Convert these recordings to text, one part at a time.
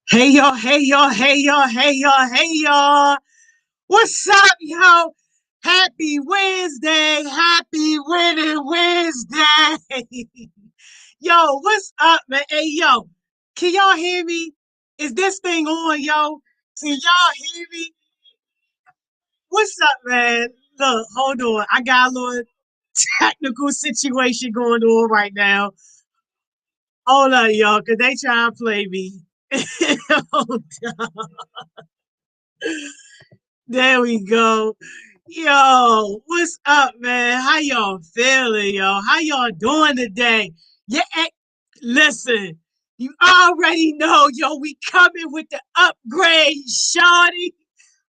Hey y'all, hey y'all, hey y'all, hey y'all, hey y'all. What's up, yo? Happy Wednesday. Happy winning Wednesday. Yo, what's up, man? Hey, yo, can y'all hear me? Is this thing on, yo? Can y'all hear me? What's up, man? Look, hold on. I got a little technical situation going on right now. Hold on, y'all, because they trying to play me. Hold on. There we go. Yo, what's up, man? How y'all feeling, yo? How y'all doing today? Yeah, listen, you already know, yo, we coming with the upgrade, shawty.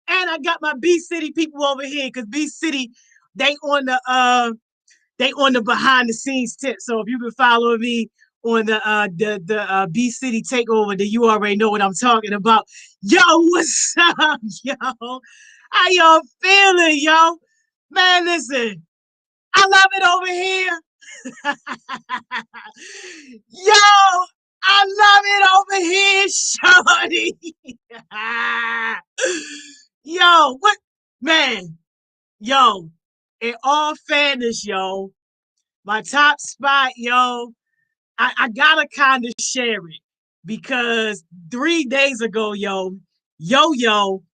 And I got my B City people over here, because B City, they on the behind the scenes tip. So if you've been following me on the B City takeover, then you already know what I'm talking about. Yo, what's up, yo? How y'all feeling, yo? Man, listen, I love it over here. Yo, I love it over here, shorty. Yo, what man? Yo, in all fairness, yo, my top spot, yo, I gotta kind of share it because 3 days ago, yo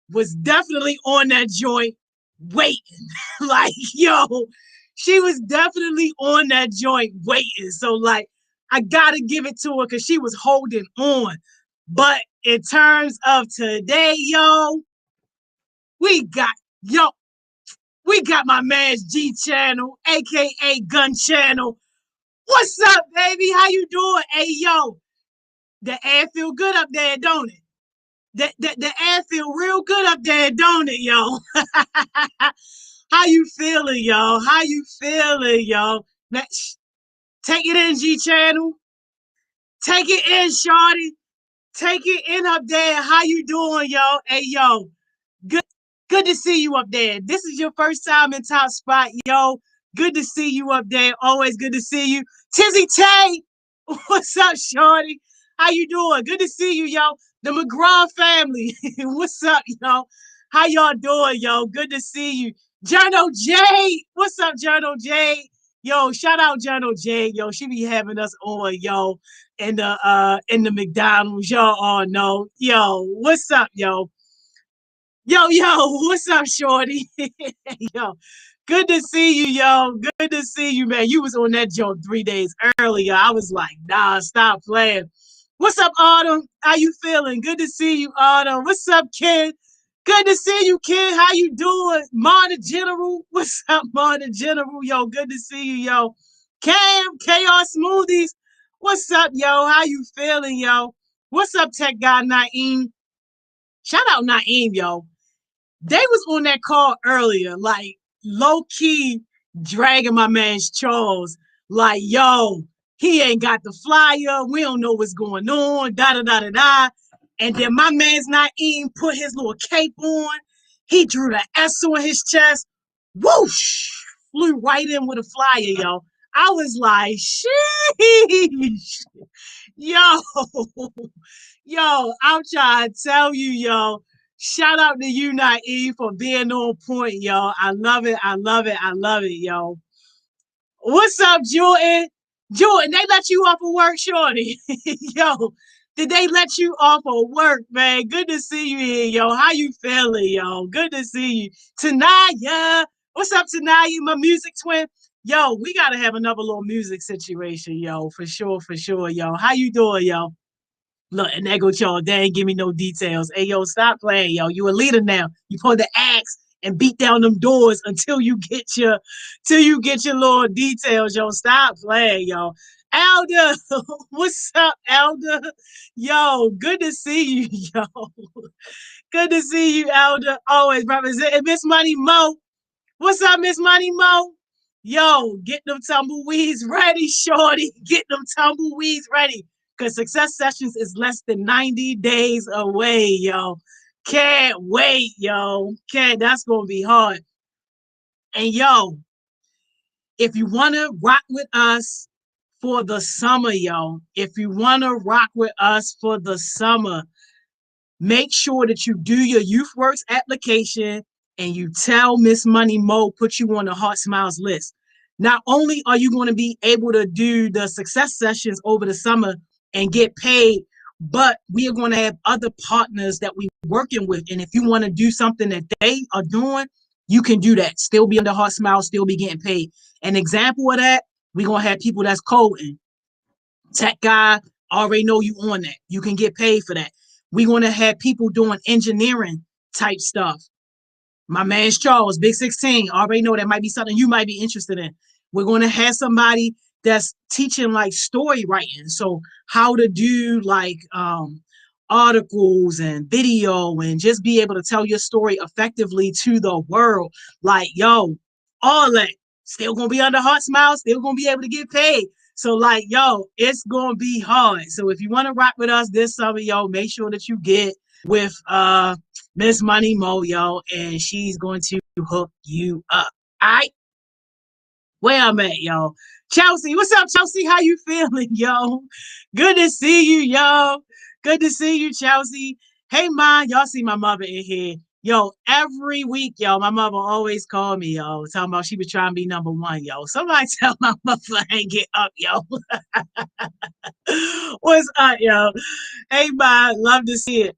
was definitely on that joint waiting. Like, yo, she was definitely on that joint waiting. So, like, I gotta give it to her because she was holding on. But in terms of today, we got yo, we got my man's G Channel, aka Gun Channel. What's up, baby? How you doing? Hey, yo, the air feel good up there, don't it? The air feel real good up there, don't it, yo? How you feeling, yo? How you feeling, yo? Take it in, G Channel. Take it in, Shorty. Take it in up there. How you doing, yo? Hey, yo. Good to see you up there. This is your first time in Top Spot, yo. Good to see you up there. Always good to see you. Tizzy Tay, what's up, Shorty? How you doing? Good to see you, yo. The McGraw family, what's up, yo? How y'all doing, yo? Good to see you. Jono J, what's up, Jono J? Yo, shout out Jono J, yo. She be having us on, yo, in the McDonald's. Y'all all know. Yo, what's up, yo? Yo, what's up, Shorty? Yo, good to see you, yo. Good to see you, man. You was on that joke 3 days earlier. I was like, nah, stop playing. What's up, Autumn? How you feeling? Good to see you, Autumn. What's up, kid? Good to see you, kid. How you doing? Monta General. What's up, Monta General? Yo, good to see you, yo. Cam, Chaos Smoothies. What's up, yo? How you feeling, yo? What's up, Tech Guy Naeem? Shout out Naeem, yo. They was on that call earlier, like low key dragging my man's Charles, like, yo, he ain't got the flyer. We don't know what's going on. Da da da da da. And then my man's not even put his little cape on. He drew the S on his chest. Whoosh! Flew right in with a flyer, yo. I was like, sheesh. Yo, I'm trying to tell you, yo. Shout out to you, Naive, for being on point, yo. I love it. I love it. I love it, yo. What's up, Jordan? Jordan, they let you off of work, shorty. Yo, did they let you off of work, man? Good to see you here, yo. How you feeling, yo? Good to see you. Tanaya. What's up, Tanaya, my music twin? Yo, we gotta have another little music situation, yo, for sure, yo. How you doing, yo? Look, and there go y'all. They ain't give me no details. Hey, yo, stop playing, yo. You a leader now. You pull the axe and beat down them doors till you get your little details, yo. Stop playing, yo. Elder, what's up, Elder? Yo, good to see you, yo. Good to see you, Elder. Always representing Miss Money Mo. What's up, Miss Money Mo? Yo, get them tumbleweeds ready, shorty. Get them tumbleweeds ready. Because Success Sessions is less than 90 days away, yo. Can't wait, yo. That's gonna be hard. And yo, if you wanna rock with us for the summer, yo, if you wanna rock with us for the summer, make sure that you do your YouthWorks application and you tell Miss Money Mo put you on the Heart Smiles list. Not only are you going to be able to do the success sessions over the summer and get paid, but we are going to have other partners that we're working with. And if you want to do something that they are doing, you can do that. Still be under Heart Smiles, still be getting paid. An example of that, we're going to have people that's coding. Tech guy, already know you on that. You can get paid for that. We're going to have people doing engineering type stuff. My man's Charles, Big 16, already know that might be something you might be interested in. We're going to have somebody that's teaching like story writing. So how to do like articles and video and just be able to tell your story effectively to the world. Like, yo, all that still going to be under Heart Smiles, still going to be able to get paid. So like, yo, it's going to be hard. So if you want to rock with us this summer, yo, make sure that you get with Miss Money Mo, yo, and she's going to hook you up. All right? Where I'm at, yo. Chelsea, what's up, Chelsea? How you feeling, yo? Good to see you, yo. Good to see you, Chelsea. Hey, Ma, y'all see my mother in here. Yo, every week, yo, my mother always call me, yo, talking about she was trying to be number one, yo. Somebody tell my mother I ain't get up, yo. What's up, yo? Hey, Ma, love to see it.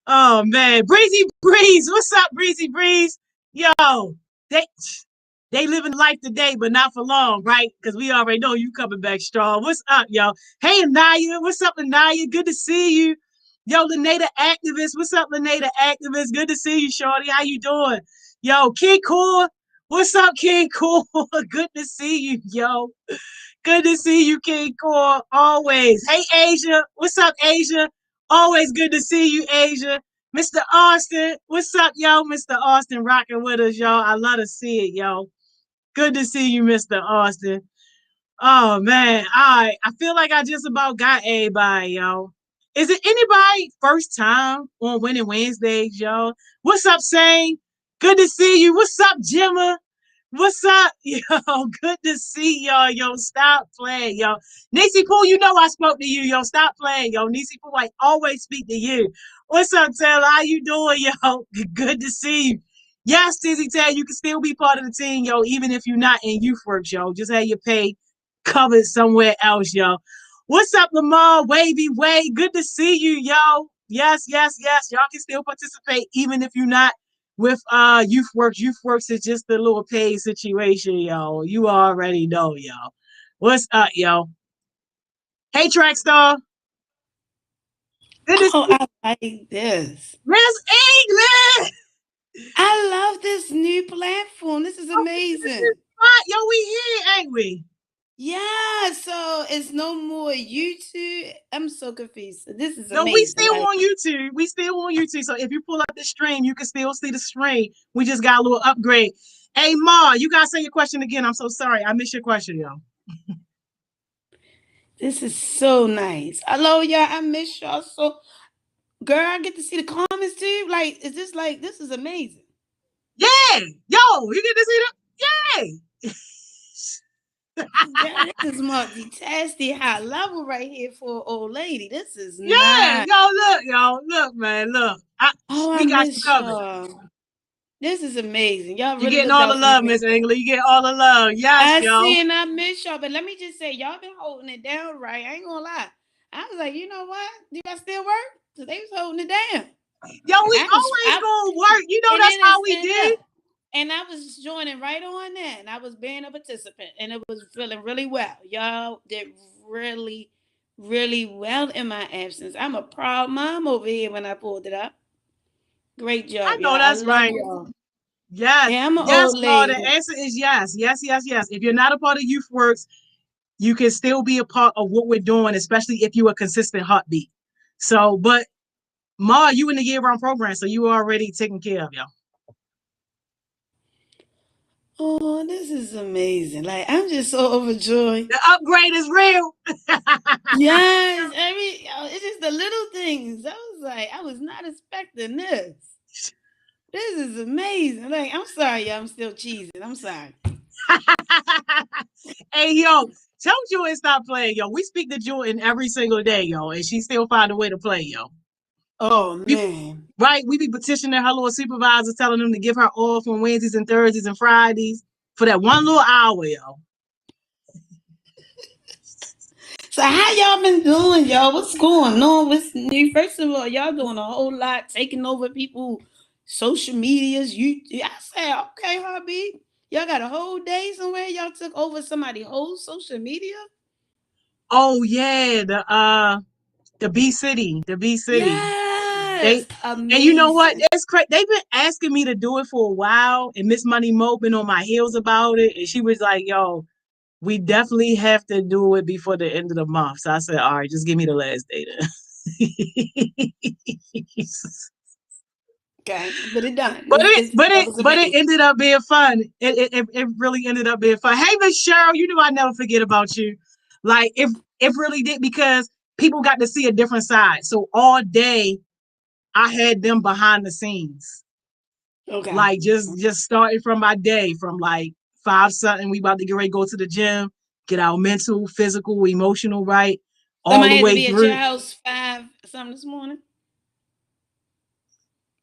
Oh, man. Breezy Breeze, what's up, Breezy Breeze? Yo, they living life today, but not for long, right? Because we already know you coming back strong. What's up, yo? Hey, Anaya. What's up, Anaya? Good to see you. Yo, Lenata Activist. What's up, Lenata Activist? Good to see you, shorty. How you doing? Yo, King Cool. What's up, King Cool? Good to see you, yo. Good to see you, King Cool. Always. Hey, Asia. What's up, Asia? Always good to see you, Asia. Mr. Austin. What's up, yo? Mr. Austin rocking with us, yo. I love to see it, yo. Good to see you, Mr. Austin. Oh man, I feel like I just about got everybody, yo. Is it anybody first time on Winning Wednesdays, yo? What's up, Shane? Good to see you. What's up, Jimma? What's up, yo? Good to see y'all, yo. Stop playing, yo. Nisi Pooh, you know I spoke to you, yo. Stop playing, yo. Nisi Pooh, I always speak to you. What's up, Taylor? How you doing, yo? Good to see you. Yes, Tizzy Taylor, you can still be part of the team, yo, even if you're not in YouthWorks, yo. Just have your pay covered somewhere else, yo. What's up, Lamar? Wavy Way. Good to see you, yo. Yes, yes, yes. Y'all can still participate, even if you're not with YouthWorks. YouthWorks is just a little paid situation, yo. You already know, yo. What's up, yo? Hey, Trackstar. Good to see you. I like this. Miss English. I love this new platform. This is amazing. Yo, we here, ain't we? Yeah, so it's no more YouTube. I'm so confused. This is No, amazing. we still on YouTube. We still on YouTube. So if you pull up the stream, you can still see the stream. We just got a little upgrade. Hey, Ma, you gotta say your question again. I'm so sorry. I missed your question, yo. This is so nice. Hello, y'all. I miss y'all so. Girl, I get to see the comments too. Like, is this like this is amazing? Yeah, yo, you get to see them. Yay! Girl, this is multitasking high level right here for an old lady. This is Yeah, nice. yo, look, man, look. Oh, We I got you miss covered. y'all. This is amazing. Y'all You really getting looked all the out for love, me. Miss England. You getting all the love. Yes, I yo. see and I miss y'all, but let me just say, y'all been holding it down right. I ain't gonna lie. I was like, you know what? Do I still work? So they was holding it down. Yo, we I was, always I, gonna work. You know and that's then how it's we and do. look, and I was joining right on that, and I was being a participant, and it was feeling really well. Y'all did really, really well in my absence. I'm a proud mom over here when I pulled it up. Great I job, y'all. know I that's love right. y'all. Yes, Yeah, I'm an yes, old Ma. lady. The answer is yes. Yes, yes, yes. If you're not a part of YouthWorks, you can still be a part of what we're doing, especially if you're a consistent heartbeat. So, but Ma, you in the year-round program, so you already taken care of, yo. Oh, this is amazing. Like, I'm just so overjoyed. The upgrade is real. Yes, it's just the little things. I was like, I was not expecting this. This is amazing. Like, I'm sorry, y'all. I'm still cheesing. I'm sorry. Hey, yo, tell Jordan stop playing, yo. We speak to Jordan every single day, yo, and she still find a way to play, yo. Oh man. Right? We be petitioning her little supervisors, telling them to give her off on Wednesdays and Thursdays and Fridays for that one little hour, yo. So how y'all been doing, y'all? What's going on? What's new? First of all, y'all doing a whole lot, taking over people social medias. I said, okay, hubby. Y'all got a whole day somewhere. Y'all took over somebody's whole social media. Oh yeah, the B City. Yes, And you know what? amazing. It's crazy. They've been asking me to do it for a while, and Miss Money Mo been on my heels about it, and she was like, "Yo, we definitely have to do it before the end of the month." So I said, "All right, just give me the last day then." Okay, but it done. But it but That it was but it amazing. ended up being fun. It really ended up being fun. Hey, Miss Cheryl, you know I never forget about you. Like it really did, because people got to see a different side. So all day I had them behind the scenes. Okay. Like just starting from my day from like 5 something. We about to get ready to go to the gym, get our mental, physical, emotional right, all Somebody the had to way be at your through. house 5 something this morning.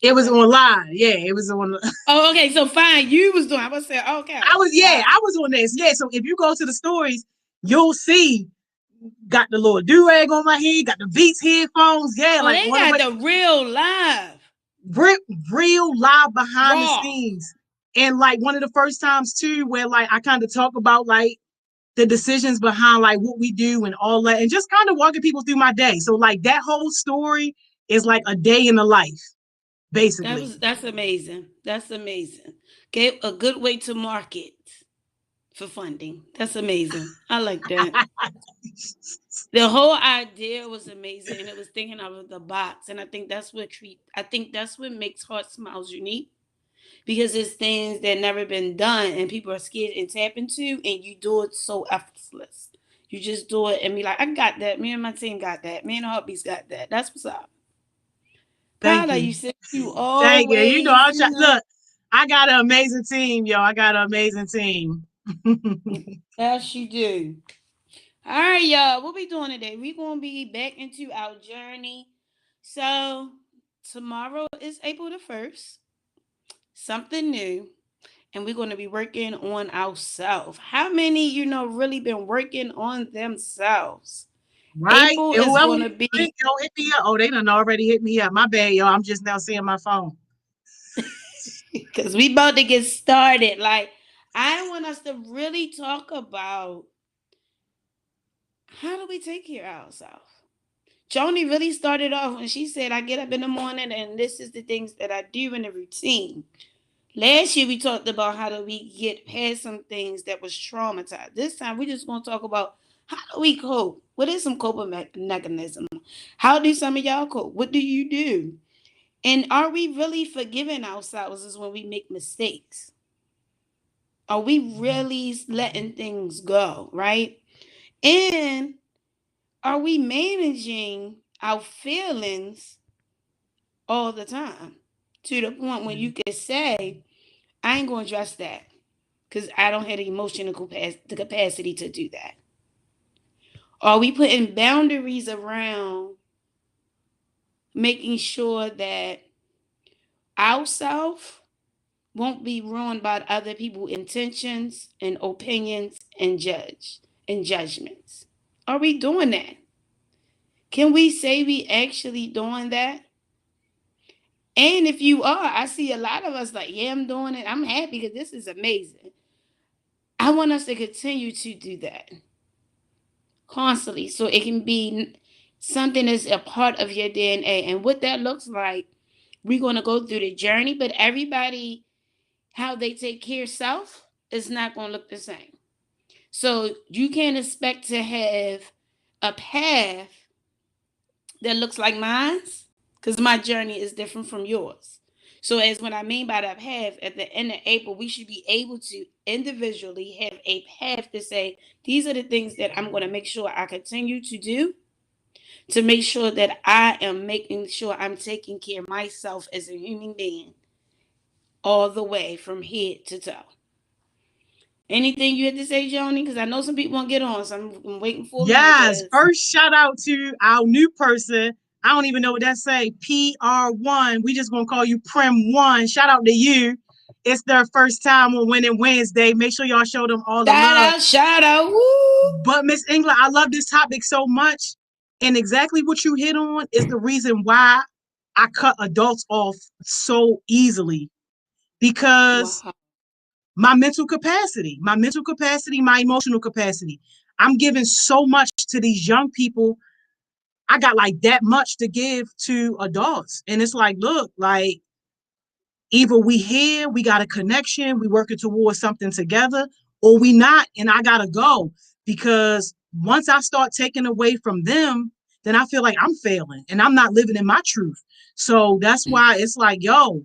It was Okay. online. Yeah, it was on. Oh, okay. So fine, you was doing. I was saying, okay, wow. I was on this. Yeah, so if you go to the stories, you'll see got the little do rag on my head, got the Beats headphones. Yeah, Oh, like they one of got my the real live real live behind the raw. scenes. And like one of the first times too, where like I kind of talk about like the decisions behind like what we do and all that, and just kind of walking people through my day. So like that whole story is like a day in the life, basically. That's amazing. That's amazing. Okay, a good way to market for funding. That's amazing. I like that. The whole idea was amazing, and it was thinking out of the box. And I think that's what makes Heart Smiles unique, because it's things that never been done and people are scared and tap into, and you do it so effortless. You just do it and be like, I got that. Me and my team got that. Me and Heartbeats got that. That's what's up. Thank Proud of you. you, sis. You Thank you. You know, always, look, I got an amazing team, yo. I got an amazing team. yes, you do. All right, y'all. What we doing today? We gonna be back into our journey. So tomorrow is April the 1st. Something new. And we're going to be working on ourselves. How many, really been working on themselves? Right? April And is whoever going to be hit me up. Oh, they done already hit me up. My bad, yo. I'm just now seeing my phone. because we about to get started. Like, I want us to really talk about how do we take care of ourselves. Joni really started off when she said, I get up in the morning and this is the things that I do in the routine. Last year we talked about how do we get past some things that was traumatized. This time we just going to talk about how do we cope? What is some coping mechanism? How do some of y'all cope? What do you do? And are we really forgiving ourselves is when we make mistakes? Are we really letting things go, right? And are we managing our feelings all the time to the point when you can say, I ain't going to address that because I don't have the emotional capacity to do that? Are we putting boundaries around making sure that ourself won't be ruined by other people's intentions and opinions and judgments? Are we doing that? Can we say we actually doing that? And if you are, I see a lot of us like, yeah, I'm doing it. I'm happy because this is amazing. I want us to continue to do that constantly so it can be something that's a part of your DNA. And what that looks like, we're going to go through the journey, but everybody, how they take care of self is not going to look the same. So you can't expect to have a path that looks like mine's because my journey is different from yours. So, as what I mean by that path, at the end of April, we should be able to individually have a path to say, these are the things that I'm going to make sure I continue to do to make sure that I am making sure I'm taking care of myself as a human being all the way from head to toe. Anything you had to say, Joni? Because I know some people won't get on, so I'm waiting for a minute. Yes. First shout out to our new person, I don't even know what that say. PR1. We just gonna call you Prim One. Shout out to you. It's their first time on Winning Wednesday. Make sure y'all show them all the love. Shout out. Woo! But Miss England, I love this topic so much. And exactly what you hit on is the reason why I cut adults off so easily. Because my mental capacity, my emotional capacity. I'm giving so much to these young people. I got like that much to give to adults. And it's like, look, like either we here, we got a connection, we working towards something together, or we not, and I gotta go. Because once I start taking away from them, then I feel like I'm failing and I'm not living in my truth. So that's why it's like, yo,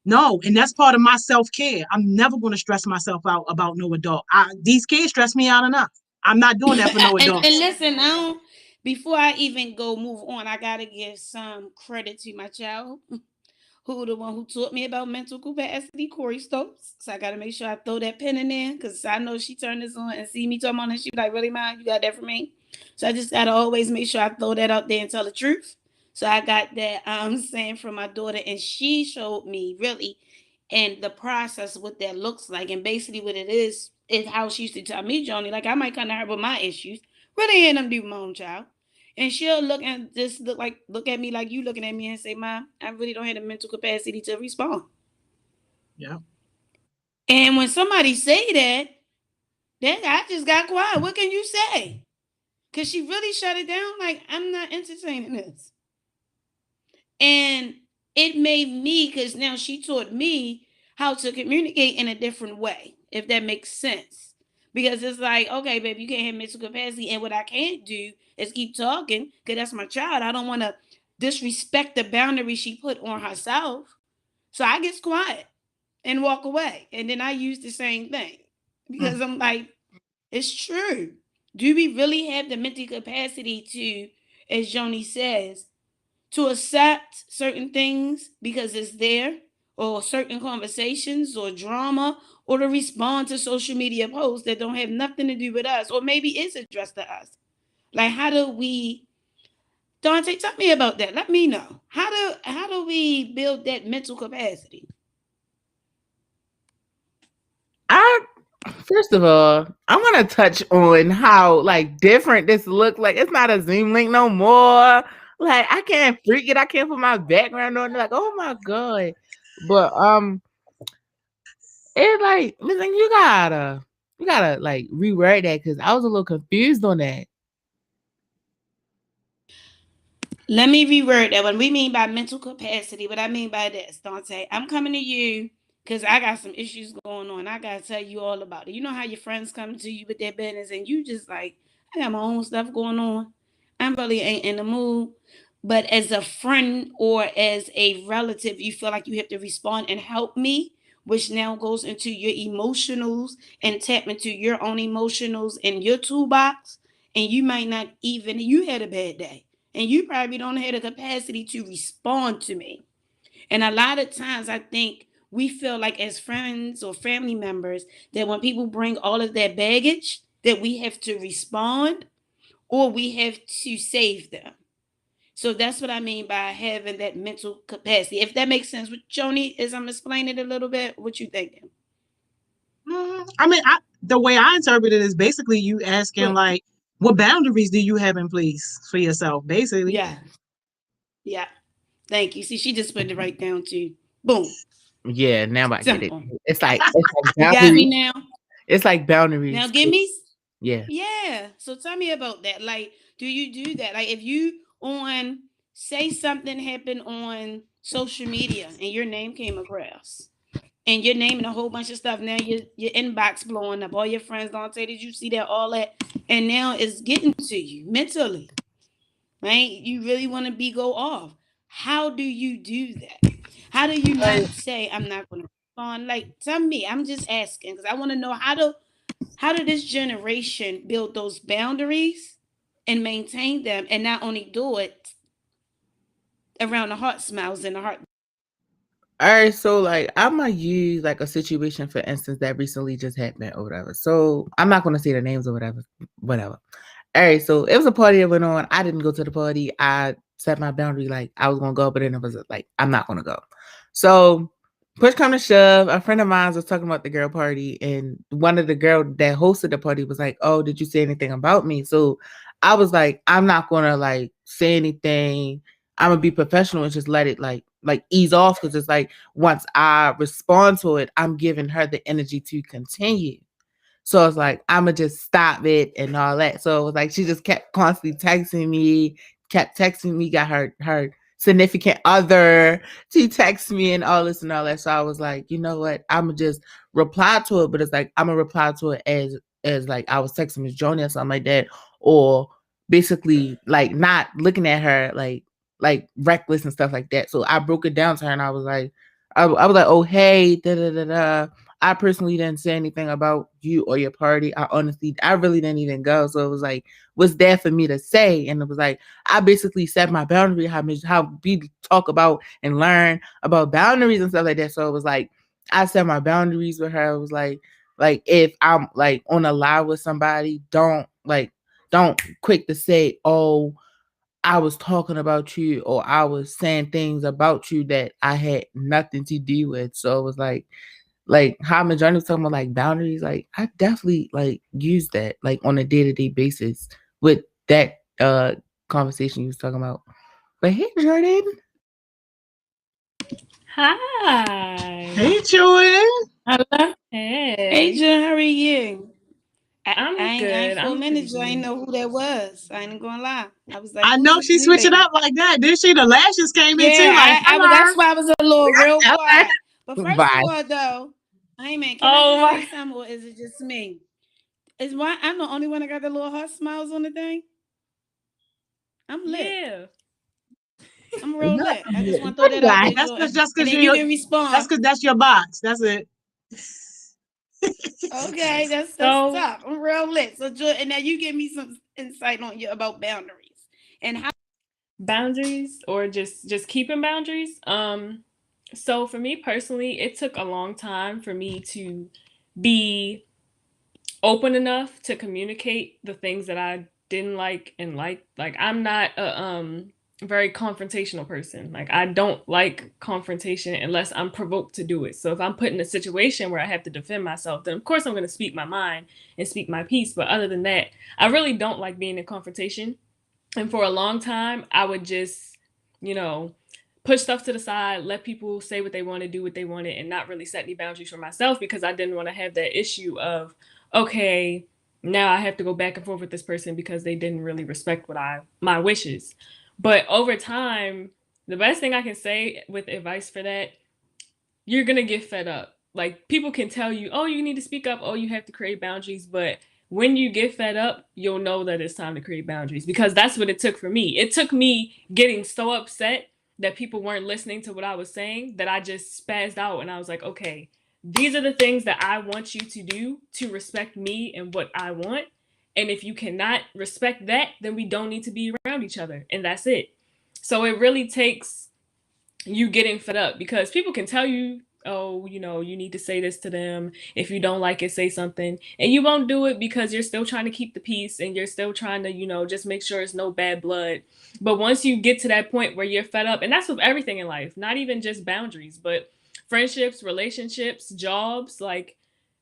no, and that's part of my self-care. I'm never going to stress myself out about no adult. These kids stress me out enough. I'm not doing that for no adults. And listen, before I even move on, I gotta give some credit to my child, who the one who taught me about mental capacity, Corey Stokes. So I gotta make sure I throw that pin in there because I know she turned this on and see me talking on it. She be like, "Really, Mom? You got that for me?" So I just gotta always make sure I throw that out there and tell the truth. So I got that saying from my daughter, and she showed me really and the process what that looks like, and basically what it is how she used to tell me, Joni, like I might come to her with my issues, really ain't them do my own child. And she'll look at me like you looking at me and say, "Mom, I really don't have the mental capacity to respond." Yeah. And when somebody say that, then I just got quiet. What can you say? Because she really shut it down. Like, I'm not entertaining this. And it made me, because now she taught me how to communicate in a different way, if that makes sense. Because it's like, okay, baby, you can't have mental capacity. And what I can't do is keep talking because that's my child. I don't want to disrespect the boundary she put on herself. So I get quiet and walk away. And then I use the same thing because I'm like, it's true. Do we really have the mental capacity to, as Joni says, to accept certain things because it's there, or certain conversations or drama, or to respond to social media posts that don't have nothing to do with us, or maybe is addressed to us? Like, how do we, Dante, tell me about that. Let me know. How do we build that mental capacity? First of all, I want to touch on how like different this looks. Like it's not a Zoom link no more. Like I can't freak it. I can't put my background on. Like, oh my god. But it's like, listen, you gotta like rewrite that because I was a little confused on that. Let me reword that. What we mean by mental capacity, what I mean by this, Dante, I'm coming to you because I got some issues going on. I got to tell you all about it. You know how your friends come to you with their business and you just like, I got my own stuff going on. I really ain't in the mood. But as a friend or as a relative, you feel like you have to respond and help me, which now goes into your emotionals and tap into your own emotionals in your toolbox. And you might not even, you had a bad day and you probably don't have the capacity to respond to me. And a lot of times I think we feel like as friends or family members that when people bring all of that baggage that we have to respond or we have to save them. So that's what I mean by having that mental capacity. If that makes sense with Joni, as I'm explaining it a little bit, what you thinking? I mean, the way I interpret it is basically you asking like, what boundaries do you have in place for yourself? Basically. Yeah. Yeah. Thank you. See, she just put it right down to boom. Yeah, now I get it. It's like you got me now. It's like boundaries. Now give me. Yeah. Yeah. So tell me about that. Like, do you do that? Like, if you say something happened on social media and your name came across, and you're naming a whole bunch of stuff. Now your inbox blowing up. All your friends don't say, did you see that? All that. And now it's getting to you mentally. Right? You really want to go off. How do you do that? How do you not say, I'm not going to respond? Like, tell me. I'm just asking because I want to know how do this generation build those boundaries and maintain them, and not only do it around the heart smiles and the heart. All right, so like I'm gonna use like a situation, for instance, that recently just happened or whatever. So I'm not gonna say the names or whatever. All right, so it was a party that went on. I didn't go to the party. I set my boundary. Like I was gonna go, but then it was like I'm not gonna go. So push come to shove, a friend of mine was talking about the girl party, and one of the girl that hosted the party was like, "Oh, did you say anything about me?" So I was like, "I'm not gonna like say anything. I'm gonna be professional and just let it like ease off because it's like once I respond to it, I'm giving her the energy to continue." So it's like, I'ma just stop it and all that. So it was like she just kept constantly texting me, got her significant other. She texts me and all this and all that. So I was like, you know what? I'ma just reply to it, but it's like I'm gonna reply to it as like I was texting Miss Joni or something like that, or basically like not looking at her like reckless and stuff like that. So I broke it down to her and I was like, I was like, oh hey, da da da da. I personally didn't say anything about you or your party. I really didn't even go. So it was like, what's there for me to say? And it was like, I basically set my boundary, how we talk about and learn about boundaries and stuff like that. So it was like, I set my boundaries with her. It was like if I'm like on a live with somebody, don't quick to say, oh, I was talking about you or I was saying things about you that I had nothing to do with. So it was like how Majority was talking about like boundaries, like I definitely like use that like on a day-to-day basis with that conversation you was talking about. But hey Jordan. Hi. Hey, Jordan. Hello. Hey. Hey, Jen, how are you? I'm I good. ain't for a I'm minute, pretty I didn't good. know who that was. I ain't gonna lie. I was like, I who's know this she new switched it lady? up like that. Then she the lashes came in too, Yeah, like that's hello. why I was a little real Okay. quiet. But first Bye. of all, though, hey man, can Oh I my. just say something, or is it just me? Is why I'm the only one that got the little heart smiles on the thing? I'm lit. Yeah. I'm real No, lit. I just want to throw good that out guy. there, That's Jordan, just and because then you you. can That's respond. because that's your box. That's it. Okay, that's So tough. I'm real lit. So, Jordan, now you give me some insight on you about boundaries and how. boundaries or just keeping boundaries. So for me personally, it took a long time for me to be open enough to communicate the things that I didn't like and like. Like I'm not a very confrontational person. Like I don't like confrontation unless I'm provoked to do it. So if I'm put in a situation where I have to defend myself, then of course I'm going to speak my mind and speak my piece. But other than that, I really don't like being in confrontation. And for a long time, I would just, you know, push stuff to the side, let people say what they want to do, what they wanted, and not really set any boundaries for myself because I didn't want to have that issue of, okay, now I have to go back and forth with this person because they didn't really respect my wishes. But over time, the best thing I can say with advice for that, you're gonna get fed up. Like people can tell you, oh, you need to speak up, oh, you have to create boundaries, but when you get fed up, you'll know that it's time to create boundaries because that's what it took for me. It took me getting so upset that people weren't listening to what I was saying that I just spazzed out and I was like, okay, these are the things that I want you to do to respect me and what I want. And if you cannot respect that, then we don't need to be around each other. And that's it. So it really takes you getting fed up because people can tell you, oh, you need to say this to them. If you don't like it, say something. And you won't do it because you're still trying to keep the peace and you're still trying to, just make sure it's no bad blood. But once you get to that point where you're fed up, and that's with everything in life, not even just boundaries, but friendships, relationships, jobs, like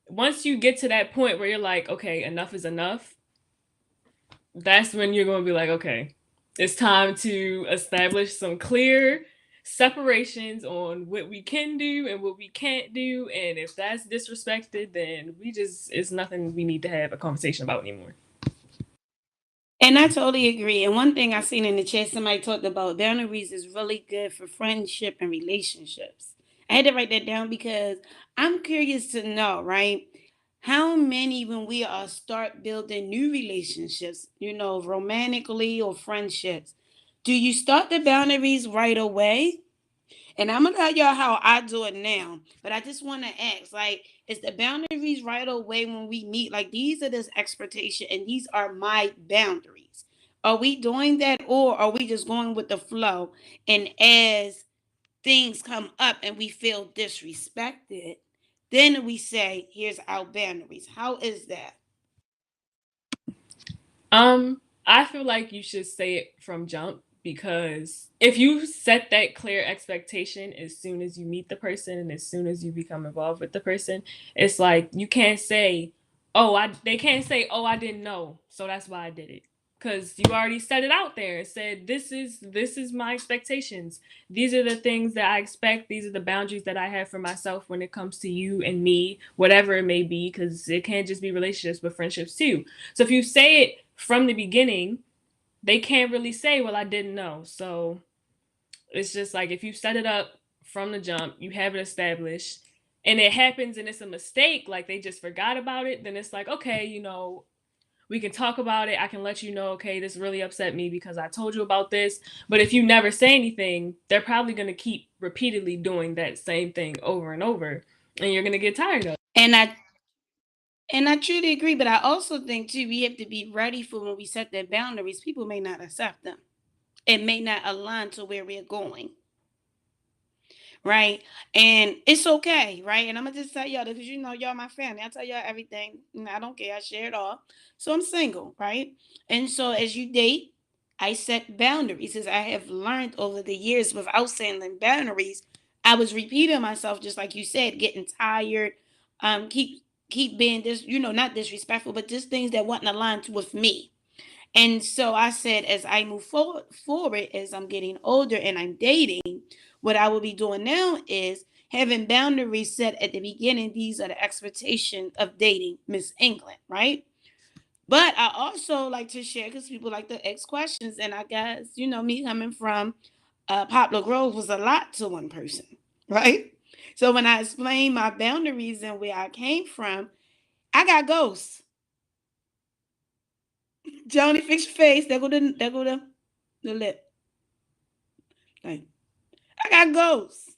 once you get to that point where you're like, okay, enough is enough, that's when you're going to be like, okay, it's time to establish some clear separations on what we can do and what we can't do. And if that's disrespected, then it's nothing we need to have a conversation about anymore. And I totally agree. And one thing I seen in the chat, somebody talked about boundaries is really good for friendship and relationships. I had to write that down because I'm curious to know, right? How many, when we are start building new relationships, romantically or friendships, do you start the boundaries right away? And I'm gonna tell y'all how I do it now. But I just want to ask, like, is the boundaries right away when we meet? Like, these are this expectation, and these are my boundaries. Are we doing that, or are we just going with the flow? And as things come up and we feel disrespected, then we say, "Here's our boundaries." How is that? I feel like you should say it from jump because if you set that clear expectation as soon as you meet the person and as soon as you become involved with the person, it's like you can't say, they can't say, oh, I didn't know, so that's why I did it. Because you already set it out there and said, this is my expectations. These are the things that I expect. These are the boundaries that I have for myself when it comes to you and me, whatever it may be, because it can't just be relationships, but friendships too. So if you say it from the beginning, they can't really say, well, I didn't know. So it's just like, if you set it up from the jump, you have it established, and it happens and it's a mistake, like they just forgot about it, then it's like, okay, we can talk about it. I can let you know, okay, this really upset me because I told you about this. But if you never say anything, they're probably going to keep repeatedly doing that same thing over and over, and you're going to get tired of it. And I truly agree, but I also think too we have to be ready for when we set their boundaries. People may not accept them. It may not align to where we're going. Right? And it's okay, right? And I'm gonna just tell y'all because y'all my family. I tell y'all everything. And I don't care. I share it all. So I'm single, right? And so as you date, I set boundaries as I have learned over the years without setting boundaries. I was repeating myself, just like you said, getting tired, keep being not disrespectful, but just things that wasn't aligned with me. And so I said, as I move forward, as I'm getting older and I'm dating, what I will be doing now is having boundaries set at the beginning. These are the expectations of dating Miss England, right? But I also like to share because people like to ask questions. And I guess, me coming from Poplar Grove was a lot to one person, right? So when I explain my boundaries and where I came from, I got ghosts. Johnny, fix your face. There go the lip. Like, I got ghosts,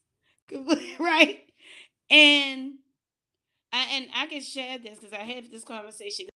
right? And I can share this because I had this conversation.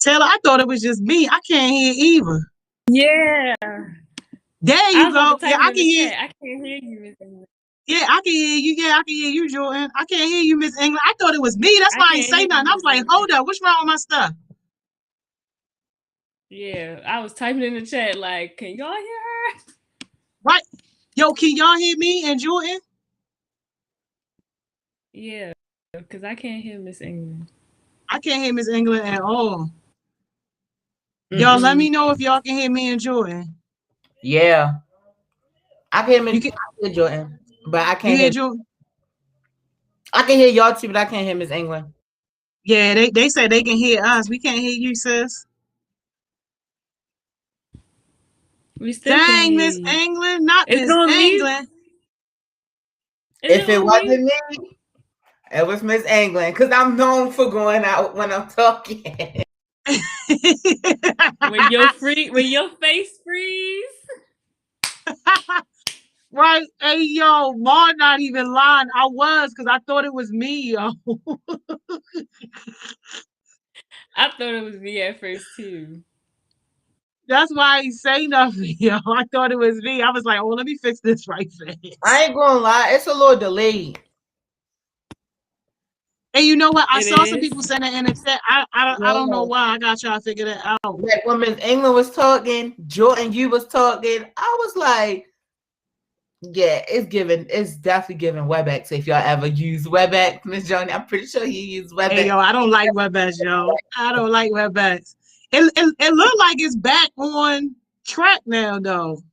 Taylor, I thought it was just me. I can't hear either. Yeah. There I you was about go. to Yeah, type I it in can the hear. chat. I can't hear you, Miss England. Yeah, I can hear you. Yeah, I can hear you, Jordan. I can't hear you, Miss England. I thought it was me. That's I why I ain't can't say hear nothing. you, I was Miss like, England. hold up, what's wrong with my stuff? Yeah, I was typing in the chat like, can y'all hear her? Right. Yo, can y'all hear me and Jordan? Yeah, because I can't hear Miss England. I can't hear Miss England at all. Y'all let me know if y'all can hear me and Jordan. Yeah. I can You hear Jordan, but I you can't hear hear. Jordan? I can hear y'all too, but I can't hear Miss England. Yeah, they said they can hear us. We can't hear you, sis. We still can't Dang, hear Miss you. England, not Is it Miss on mute? England. Is If it it on wasn't mute? me, it was Miss England, because I'm known for going out when I'm talking. When your face freeze. Right, hey yo, Ma not even lying. I was because I thought it was me, yo. I thought it was me at first too. That's why I ain't say nothing, yo. I thought it was me. I was like, oh, let me fix this right fast. I ain't gonna lie, it's a little delayed. And you know what? I It saw some is. people saying that in the chat. I don't know why. I got y'all to figure that out. Like when Miss England was talking, Jordan, you was talking, I was like, yeah, it's definitely giving WebEx if y'all ever use WebEx. Miss Johnny, I'm pretty sure you use WebEx. Hey, yo, I don't like WebEx, yo. I don't like WebEx. It looked like it's back on track now, though.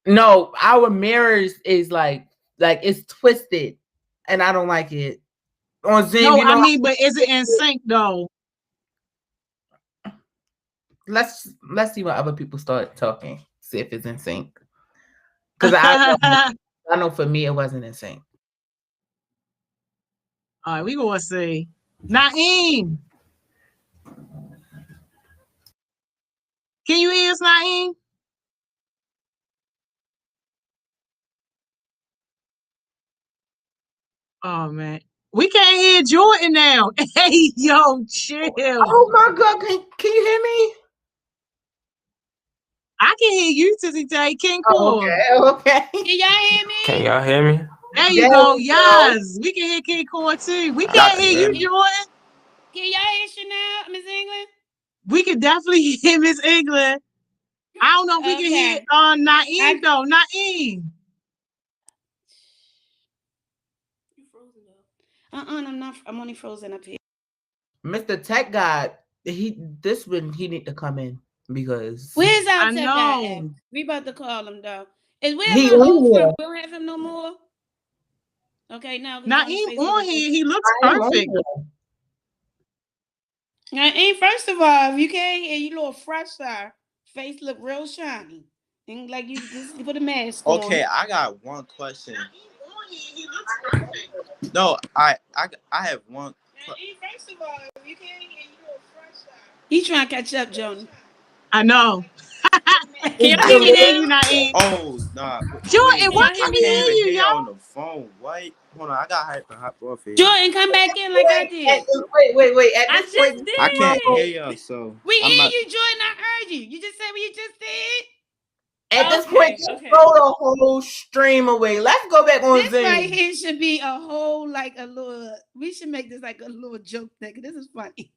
No, our mirrors is like it's twisted, and I don't like it. On Zoom, No, I mean, but is it in sync, though? let's see what other people start talking. See if it's in sync. Because I know for me it wasn't in sync. All right, we gonna see. Naeem, can you hear us, Naeem? Oh man. We can't hear Jordan now. Hey, yo, chill. Oh my God, can you hear me? I can hear you, Sissy Tay. King Oh, Core. okay. Can y'all hear me? Can y'all hear me? There you There go. we go. Yes. We can hear King Core too. We Y'all can't can hear hear you, me. Jordan. Can y'all hear Chanel, Miss England? We can definitely hear Miss England. I don't know if we can hear Okay. Naeem though. Naeem. You frozen though. I'm not. I'm only frozen up here. Mr. Tech God, he need to come in because Where's our I tech guy at? know. We about to call him though. Is where's he my old on friend? here. We don't have him no more. Okay, now we join Naeem Facebook. on here. He looks I am on perfect. here. Naeem, first of all, if you can't hear, you little fresh star. Face look real shiny. Ain't like you just put a mask on. Okay, I got one question. No, I have one. Naeem, first of all, if you can't hear, you little fresh star. He trying to catch up, Joni. I know. Can We y'all can hear me hear now? you, Naeem. Oh, nah. Jordan, Wait, why Can y'all hear can't I we me hear can't now? even you, hear yo? on the phone. What? Hold on, I got hype and hop off here. Jordan, come back in like I did. Wait. At I this just point, I can't hear did. y'all, so We I'm hear not. you, Jordan. I heard you. You just said what you just did. just Okay. throw the whole stream away. Let's go back on This Zoom. right here should be a whole like a little. We should make this like a little joke thing. This is funny.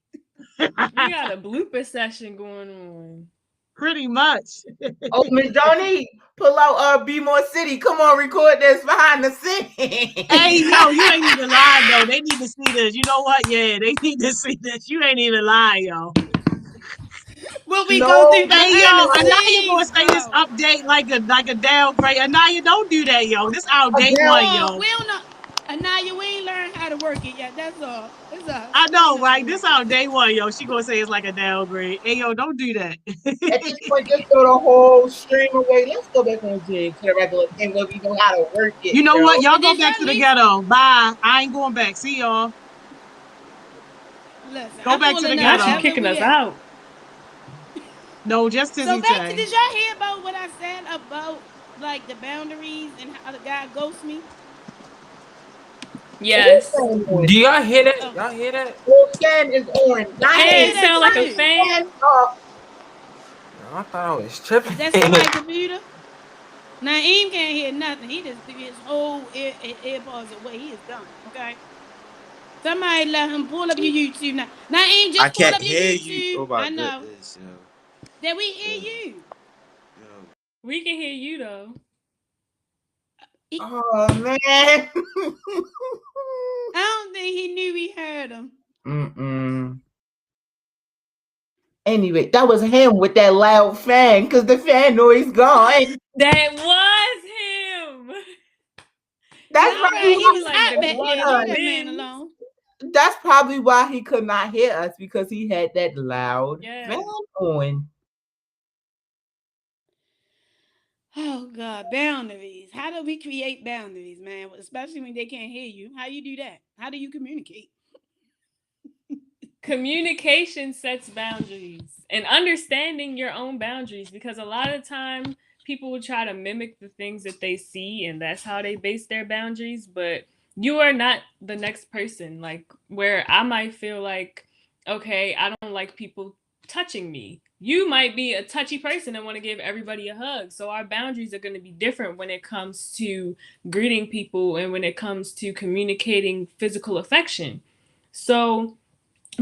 We got a blooper session going on. Pretty much. Oh, Miss Johnny, pull out Be More City. Come on, record this behind the scenes. Hey, yo, you ain't even lying, though. They need to see this. You know what? Yeah, they need to see this. You ain't even lying, yo. Will we No, go through Hey, yo, behind the Anaya gonna scenes, say this bro? update like a downgrade. Anaya, don't do that, yo. This our day Again. one, Oh, yo. we don't know. Anaya, we ain't learned how to work it yet. That's all. It's us. I We know, ain't know how right? to This work our it. day one, yo. She gonna say it's like a downgrade. Hey, yo, don't do that. At this point, just throw the whole stream away. Let's go back on Zoom to the regular thing where we know how to work it, You know yo. what? Y'all And go did back y'all to the least ghetto. Bye. I ain't going back. See y'all. listen? Go I'm back to the pulling up Not you ghetto. wherever kicking we us at. out. No, just So Tizzy back to, Tay. did y'all hear about what I said about like the boundaries and how the guy ghosts me? Yes. Do y'all hear that? Oh, Y'all hear that? Full scan is on. I Yeah, hear it that sound like a too. fan. Off. No, I thought I was tripping. That's somebody's computer. Naeem can't hear nothing. He just threw his whole earpods away. He is done. Okay. Somebody let him pull up your YouTube now. Naeem, I just pull can't up your hear you. YouTube. Oh I my know goodness, yo. that we hear you. Yo. We can hear you though. Oh, man. I don't think he knew we heard him. Anyway, that was him with that loud fan because the fan noise gone. That was him. That's All probably right, he why was Like hot the back he there. could Leave not that hear man bins. alone. us. That's probably why he could not hear us because he had that loud Yeah. fan on. Oh God, boundaries. How do we create boundaries, man? Especially when they can't hear you. How you do that? How do you communicate? Communication sets boundaries and understanding your own boundaries, because a lot of time people will try to mimic the things that they see and that's how they base their boundaries, but you are not the next person. Like, where I might feel like, okay, I don't like people touching me, you might be a touchy person and want to give everybody a hug. So our boundaries are going to be different when it comes to greeting people and when it comes to communicating physical affection. So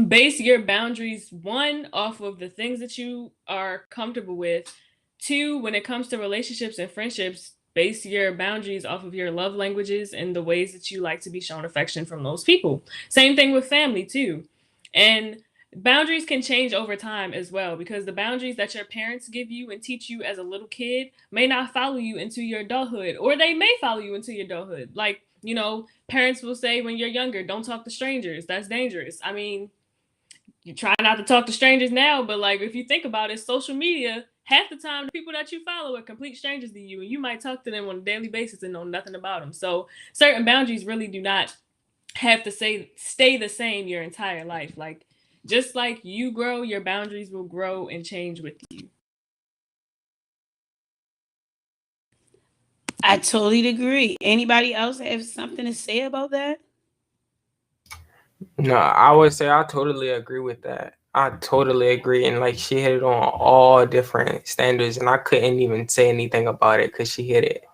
base your boundaries, one, off of the things that you are comfortable with. Two, when it comes to relationships and friendships, base your boundaries off of your love languages and the ways that you like to be shown affection from those people. Same thing with family too. And boundaries can change over time as well, because the boundaries that your parents give you and teach you as a little kid may not follow you into your adulthood, or they may follow you into your adulthood. Like, parents will say when you're younger, don't talk to strangers, that's dangerous. I mean, you try not to talk to strangers now, but like, if you think about it, social media, half the time the people that you follow are complete strangers to you, and you might talk to them on a daily basis and know nothing about them. So certain boundaries really do not have to stay the same your entire life. Like, just like you grow, your boundaries will grow and change with you. I totally agree. Anybody else have something to say about that? No, I would say I totally agree with that. I totally agree. And like she hit it on all different standards, and I couldn't even say anything about it because she hit it.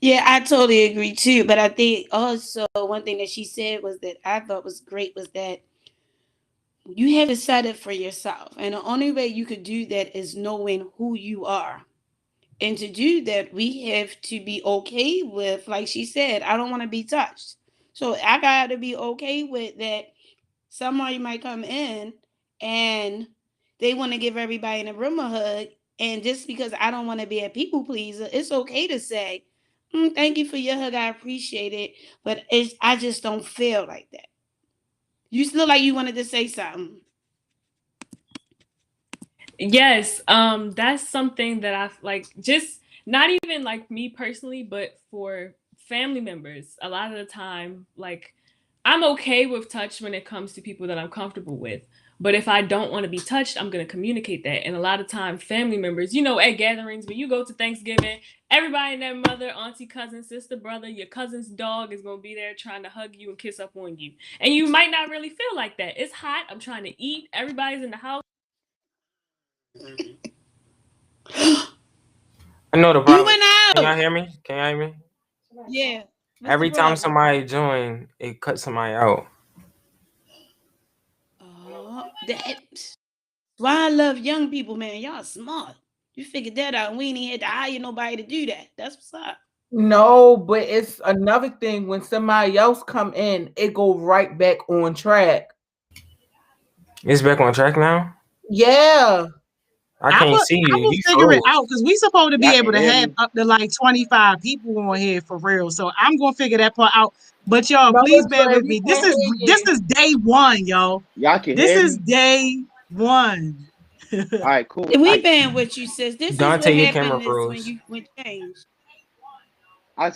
Yeah, I totally agree too. But I think also one thing that she said was that I thought was great was that you have to set it for yourself. And the only way you could do that is knowing who you are. And to do that, we have to be okay with, like she said, I don't want to be touched. So I got to be okay with that. Somebody might come in and they want to give everybody in the room a hug. And just because I don't want to be a people pleaser, it's okay to say, thank you for your hug. I appreciate it. But I just don't feel like that. You look like you wanted to say something. Yes, that's something that I like, just not even like me personally, but for family members. A lot of the time, like I'm okay with touch when it comes to people that I'm comfortable with. But if I don't want to be touched, I'm going to communicate that. And a lot of time, family members, at gatherings, when you go to Thanksgiving, everybody and their mother, auntie, cousin, sister, brother, your cousin's dog is going to be there trying to hug you and kiss up on you. And you might not really feel like that. It's hot. I'm trying to eat. Everybody's in the house. I know the You problem. went Can y'all out. hear me? Can y'all hear me? Yeah. What's the Every time problem? somebody join, it cuts somebody out. That's why I love young people, man. Y'all smart. You figured that out, and we ain't even had to hire nobody to do that. That's what's up. No, but it's another thing when somebody else come in, it go right back on track. It's back on track now. Yeah. I can't see I you. will You figure it froze. out because we supposed to be Y'all able can to hear have me? up to like 25 people on here for real. So I'm gonna figure that part out. But y'all, No, please bear Trey, with we me. This can't is hear you. day one, y'all. Y'all can This hear is me? day one. All right, cool. We been with you, sis. This is what Dante, your camera happened is when froze. you when change. I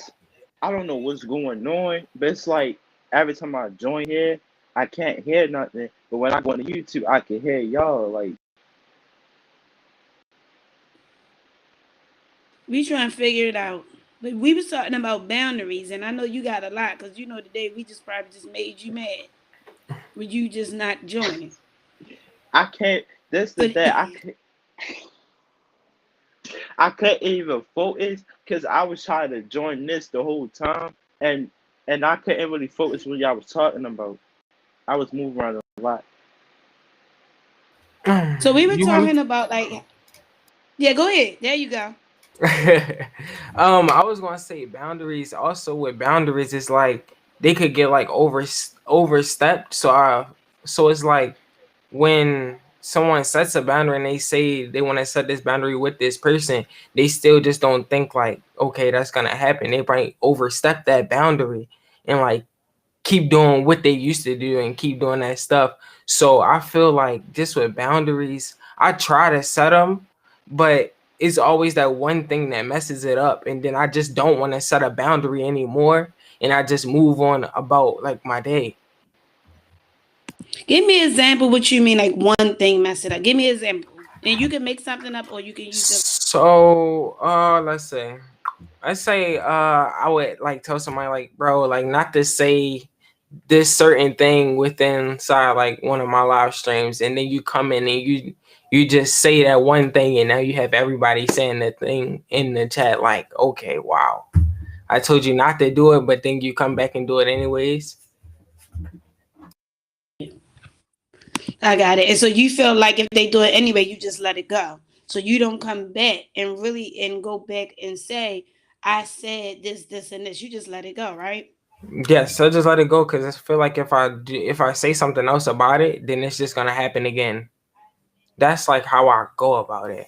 don't know what's going on, but it's like every time I join here, I can't hear nothing. But when I go on YouTube, I can hear y'all. Like, We trying to figure it out. But we was talking about boundaries, and I know you got a lot because today we just probably just made you mad with you just not joining. I can't. This the But thing. I couldn't even focus because I was trying to join this the whole time, and I couldn't really focus what y'all was talking about. I was moving around a lot. so we were You want me? talking about like, yeah, go ahead. There you go. I was gonna say boundaries. Also, with boundaries, it's like they could get like overstepped. So it's like when someone sets a boundary and they say they want to set this boundary with this person, they still just don't think like, okay, that's gonna happen. They probably overstep that boundary and like keep doing what they used to do and keep doing that stuff. So I feel like just with boundaries, I try to set them, but it's always that one thing that messes it up. And then I just don't want to set a boundary anymore. And I just move on about like my day. Give me an example what you mean, like one thing mess it up. Give me an example. And you can make something up or you can use it. So let's say I would like tell somebody like, bro, like not to say this certain thing within inside like one of my live streams, and then you come in and you just say that one thing, and now you have everybody saying that thing in the chat like, okay, wow, I told you not to do it, but then you come back and do it anyways. I got it. And so you feel like if they do it anyway, you just let it go. So you don't come back and really and go back and say, I said this, this, and this. You just let it go, right? Yes, so just let it go, because I feel like if I say something else about it, then it's just gonna happen again. That's like how I go about it.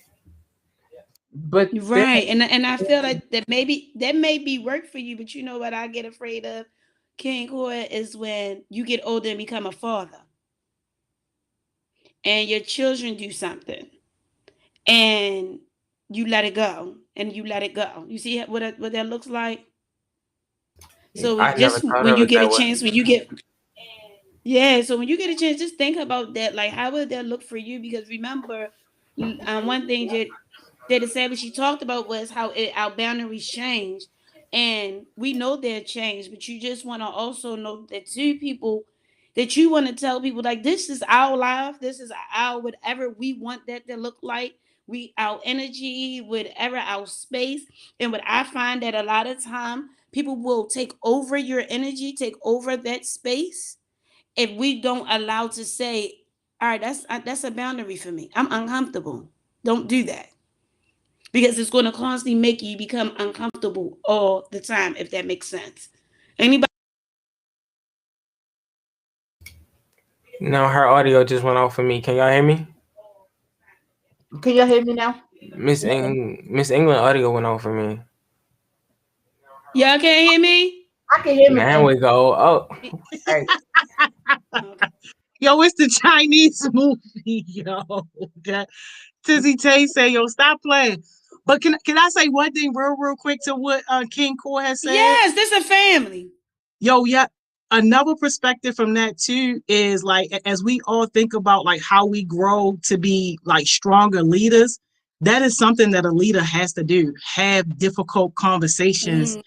But Right. And I feel like that may be work for you, but you know what I get afraid of, King Coy, is when you get older and become a father and your children do something and you let it go and you let it go. You see what that looks like? So I never just thought when of you it get a that way. chance, so when you get a chance, just think about that. Like, how would that look for you? Because remember, one thing that said what she talked about was how our boundaries change. And we know they're changed, but you just want to also know that two people that you want to tell people like this is our life, this is our whatever we want that to look like. We our energy, whatever our space. And what I find that a lot of time people will take over your energy, take over that space if we don't allow to say, all right, that's a boundary for me. I'm uncomfortable. Don't do that. Because it's going to constantly make you become uncomfortable all the time, if that makes sense. Anybody? No, her audio just went off for me. Can y'all hear me? Can y'all hear me now? Miss England audio went off for me. Y'all can't hear me? I can hear me. Now we go. Oh, hey. Okay. Yo, it's the Chinese movie, yo. Okay. Tizzy Tay say, yo, stop playing. But can I say one thing real quick to what King Core has said? Yes, this is a family. Yo, yeah. Another perspective from that too is like as we all think about like how we grow to be like stronger leaders, that is something that a leader has to do. Have difficult conversations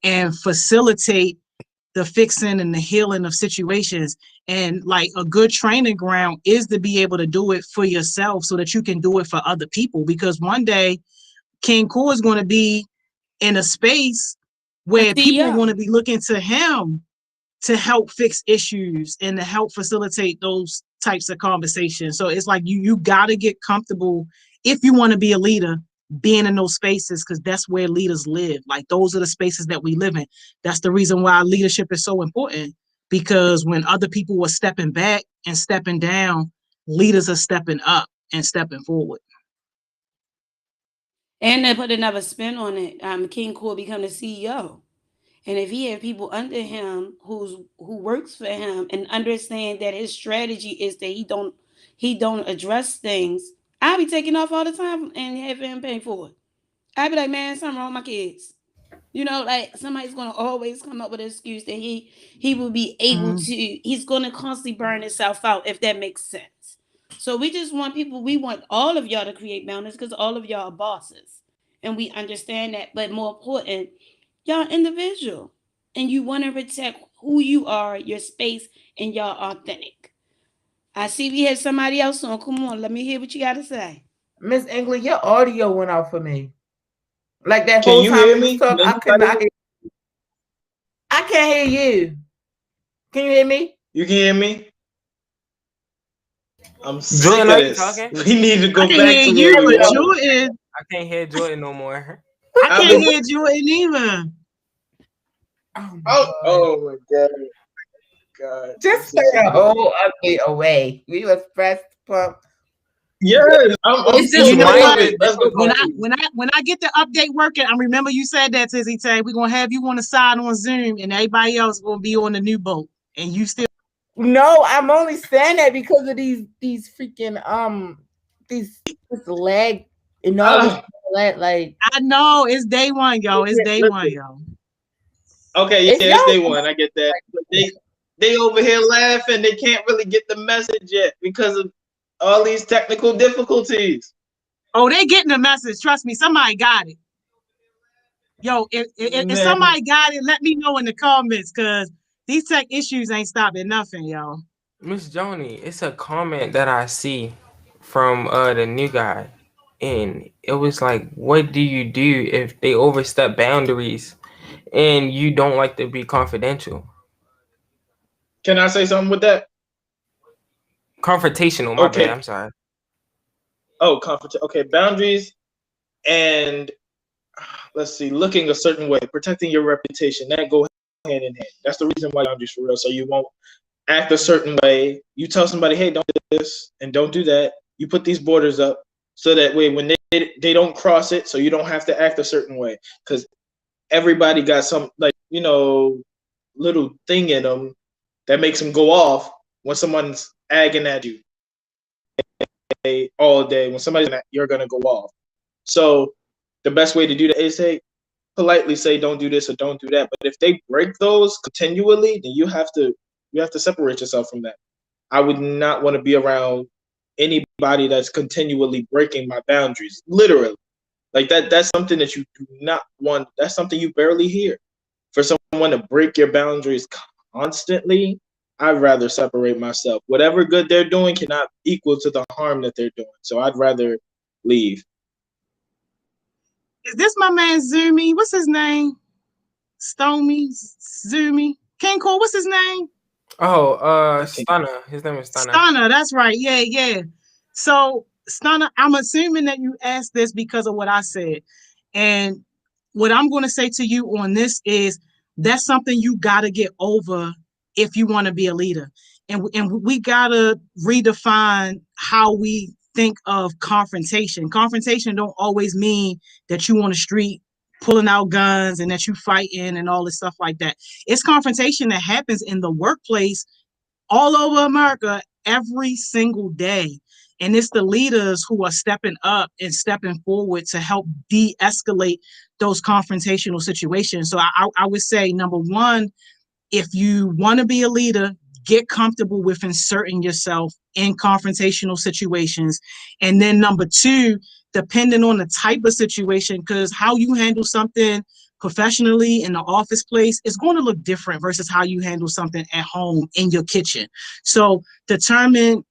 and facilitate the fixing and the healing of situations. And like a good training ground is to be able to do it for yourself so that you can do it for other people. Because one day King Core is going to be in a space where people are going to be looking to him to help fix issues and to help facilitate those types of conversations. So it's like you got to get comfortable if you want to be a leader, being in those spaces, because that's where leaders live. Like those are the spaces that we live in. That's the reason why leadership is so important, because when other people are stepping back and stepping down, leaders are stepping up and stepping forward. And to put another spin on it, King Core become the CEO. And if he had people under him who works for him and understand that his strategy is that he don't address things, I'll be taking off all the time and having him pay for it. I'd be like, man, something wrong with my kids. You know, like somebody's gonna always come up with an excuse that he will be able to. He's gonna constantly burn himself out, if that makes sense. So we just want people. We want all of y'all to create boundaries because all of y'all are bosses, and we understand that. But more important, y'all individual, and you want to protect who you are, your space, and y'all authentic. I see we have somebody else on. Come on, let me hear what you got to say. Miss England, your audio went off for me. Like that Can whole you time hear you me? talk, I could not hear you. I can't hear you. Can you hear me? You can hear me? I'm sick Jordan, of are you this. talking? We need to go I can back hear to you, where we but were. Jordan, I can't hear Jordan no more. I can't hear Jordan either. Oh my God. Just turn the whole update away. We was pressed pump. Yes, I'm It's so just, you know sick of what? it. Let's go When back I to it. when I get the update working, I remember you said that, Tizzy Tay. We're gonna have you on the side on Zoom, and everybody else gonna be on the new boat, and you still. No, I'm only saying that because of these freaking this leg and all that. Like I know it's day one, yo. It's day one, yo. Okay, yeah, It's it's day y'all- one. I get that. But they over here laughing. They can't really get the message yet because of all these technical difficulties. Oh, they getting the message. Trust me, somebody got it. Yo, if somebody got it, let me know in the comments, because these tech issues ain't stopping nothing, yo. Miss Joni, it's a comment that I see from the new guy, and it was like, what do you do if they overstep boundaries and you don't like to be confidential? Can I say something with that? Confrontational, my bad, I'm sorry. Oh, okay, boundaries and let's see, looking a certain way, protecting your reputation, that go hand in hand. That's the reason why boundaries for real. So you won't act a certain way. You tell somebody, hey, don't do this and don't do that. You put these borders up so that way when they don't cross it, so you don't have to act a certain way. Because everybody got some, like, you know, little thing in them that makes them go off when someone's agging at you all day. When somebody's at, you're gonna go off. So the best way to do that is politely say don't do this or don't do that. But if they break those continually, then you have to separate yourself from that. I would not want to be around anybody that's continually breaking my boundaries. Literally. Like that's something that you do not want. That's something you barely hear. For someone to break your boundaries constantly, I'd rather separate myself. Whatever good they're doing cannot equal to the harm that they're doing. So I'd rather leave. Is this my man Zoomy? What's his name? Stoney, Zoomy, King Cole. What's his name? Oh, Stunner. His name is Stunner. Stunner. That's right. Yeah. So Stunner, I'm assuming that you asked this because of what I said, and what I'm going to say to you on this is that's something you got to get over if you want to be a leader, and we got to redefine how we think of confrontation. Confrontation don't always mean that you on the street pulling out guns and that you fighting and all this stuff like that. It's confrontation that happens in the workplace all over America every single day. And it's the leaders who are stepping up and stepping forward to help de-escalate those confrontational situations. So I would say, number one, if you want to be a leader, get comfortable with inserting yourself in confrontational situations. And then number two, depending on the type of situation, because how you handle something professionally in the office place is going to look different versus how you handle something at home in your kitchen. So determine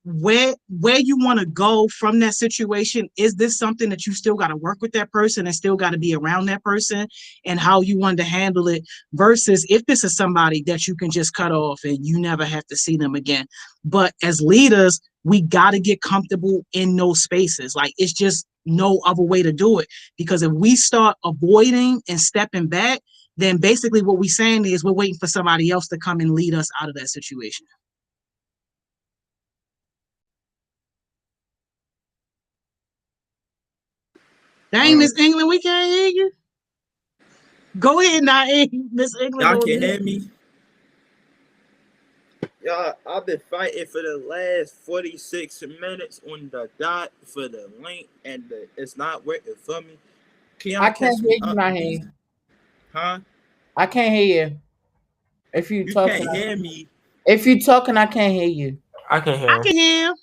where you want to go from that situation. Is this something that you still got to work with that person and still got to be around that person, and how you want to handle it, versus if this is somebody that you can just cut off and you never have to see them again. But as leaders, we got to get comfortable in those spaces. Like, it's just no other way to do it, because if we start avoiding and stepping back, then basically what we're saying is we're waiting for somebody else to come and lead us out of that situation. Dang, Miss England, we can't hear you. Go ahead now, Miss England. Y'all can hear me? Y'all, I've been fighting for the last 46 minutes on the dot for the link, and it's not working for me. I can't hear you, Naheem. Huh? I can't hear you. If you talking, can't hear me. If you talking, I can't hear you. I can hear him. I can hear him.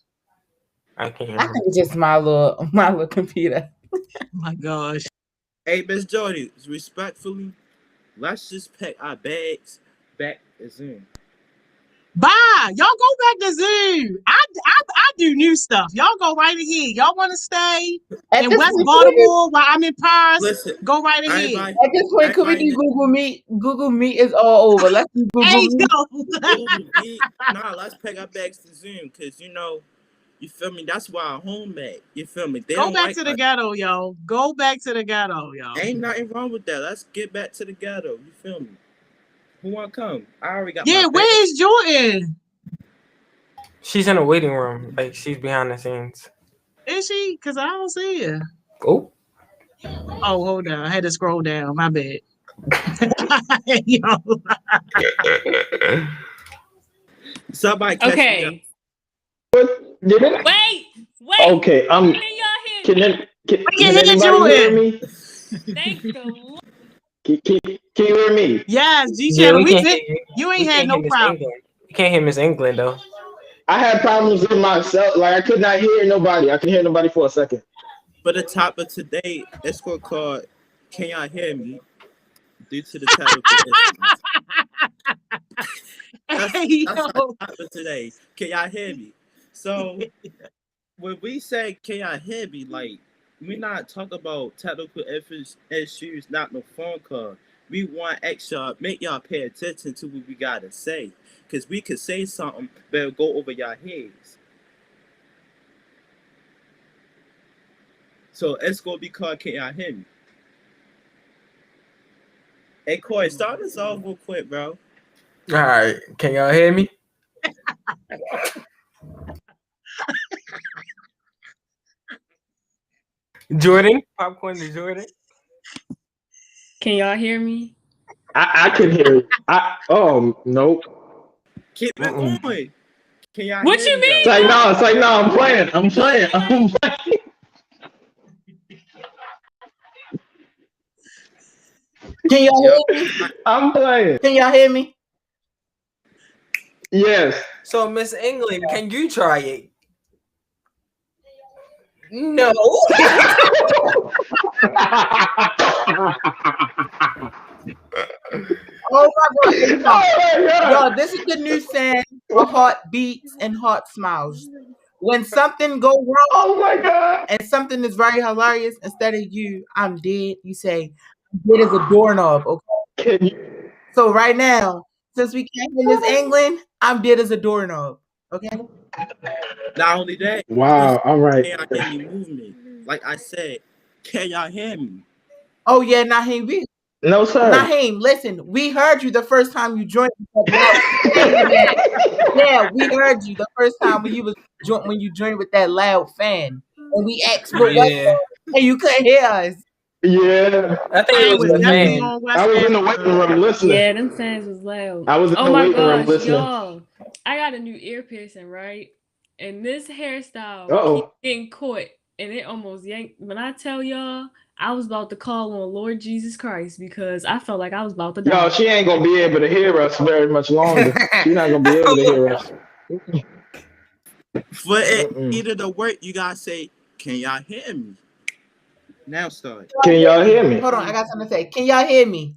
I can hear I him. think it's just my little computer. Oh my gosh. Hey, Miss Jordy, respectfully, let's just pack our bags back to Zoom. Bye. Y'all go back to Zoom. I do new stuff. Y'all go right ahead. Y'all want to stay in West Baltimore while I'm in Paris? Listen, go right ahead. At this point, could we do Google Meet? Google Meet is all over. Let's do Google Meet. Google Meet. Nah, let's pack our bags to Zoom, because, you feel me? That's why I'm home at. You feel me? They go back to the ghetto, y'all. Go back to the ghetto, y'all. Ain't nothing wrong with that. Let's get back to the ghetto. You feel me? Who want to come? I already got my where is Jordan? She's in a waiting room. Like, she's behind the scenes. Is she? Because I don't see her. Oh. Oh, hold on. I had to scroll down. My bad. Yo. Somebody catch me up. Wait. Okay, Can y'all hear can anybody hear me? Thank the Lord. Can you hear me? Yes, G Yeah, Channel. we You ain't had no problem. You can't hear Miss England though. I had problems with myself. Like, I could not hear nobody. I couldn't hear nobody for a second. For the top of today, it's going to call Can Y'all Hear Me? Due to the technical issues. That's our top of today. Can y'all hear me? So when we say can y'all hear me, like, we're not talking about technical issues, not no phone call. We want extra, make y'all pay attention to what we gotta say. Because we could say something that'll go over y'all heads. So it's gonna be called Can Y'all Hear Me? Hey Corey, start us off real quick, bro. All right, can y'all hear me? Jordan, popcorn to Jordan. Can y'all hear me? I can hear you. Nope. Keep it going. Can y'all What hear you me, mean? It's like no, I'm playing. Can y'all hear me? I'm playing. Can y'all hear me? Yes. So Miss England, can you try it? No. Oh my God. Yo, this is the new saying for heartbeats and heart smiles. When something go wrong, Oh my God. and something is very hilarious, instead of you, I'm dead, you say, I'm dead as a doorknob, okay? Can you? So right now, since we came in this England, I'm dead as a doorknob, okay? Not only that, Wow. All right. can y'all hear me movement? Like I said, can y'all hear me? Oh yeah, Naheem, No, sir. Naheem, listen, we heard you the first time you joined. Yeah, we heard you the first time when you joined with that loud fan, and we asked what was Yeah, and you couldn't hear us. Yeah. I think I it was was the definitely fan. on West I was in End. the waiting room listening. Yeah, them fans was loud. I was in Oh the my waiting room gosh, listening. y'all! I got a new ear piercing, right? And this hairstyle Uh-oh. keep getting caught, and it almost yanked. When I tell y'all, I was about to call on Lord Jesus Christ because I felt like I was about to die. Yo, she ain't gonna be able to hear us very much longer. She's not gonna be able to hear us. For it Mm-mm. either to work, you gotta say, can y'all hear me? Now start. Can y'all hear me? Hold on, I got something to say. Can y'all hear me?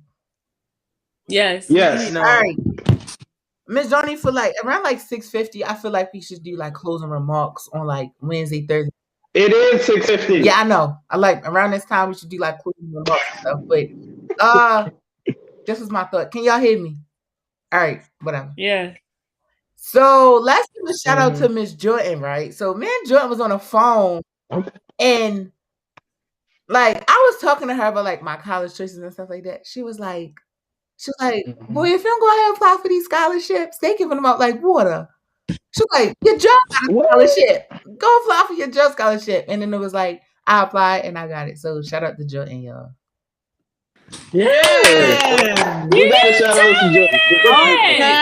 Yes. Yes. No. All right. Miss Johnny, for like around like 6:50, I feel like we should do like closing remarks on like Wednesday, Thursday. It is 6:50. Yeah, I know. I like around this time we should do like closing remarks and stuff. But this was my thought. Can y'all hear me? All right, whatever. Yeah. So let's give a shout out to Miss Jordan, right? So me and Jordan was on the phone, Okay. and like I was talking to her about like my college choices and stuff like that. She was like, boy, if you don't go ahead and apply for these scholarships, they giving them out like water. She was like, your job got a scholarship. Go apply for your job scholarship. And then it was like, I applied and I got it. So shout out to Jordan, y'all. Yeah. We gotta shout out to Jordan. Okay.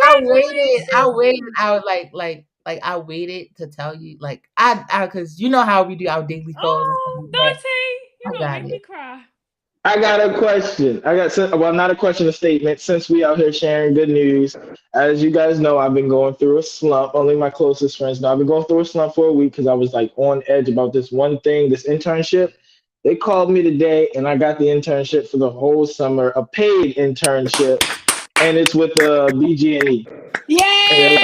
I waited. I was like I waited to tell you, like I because you know how we do our daily calls. Oh, And stuff like that. Dante, you I gonna got make me it. cry. I got a question. Well, not a question, a statement. Since we out here sharing good news, as you guys know, I've been going through a slump. Only my closest friends know. I've been going through a slump for a week because I was like on edge about this one thing, this internship. They called me today, and I got the internship for the whole summer, a paid internship, and it's with BG&E. Yay! It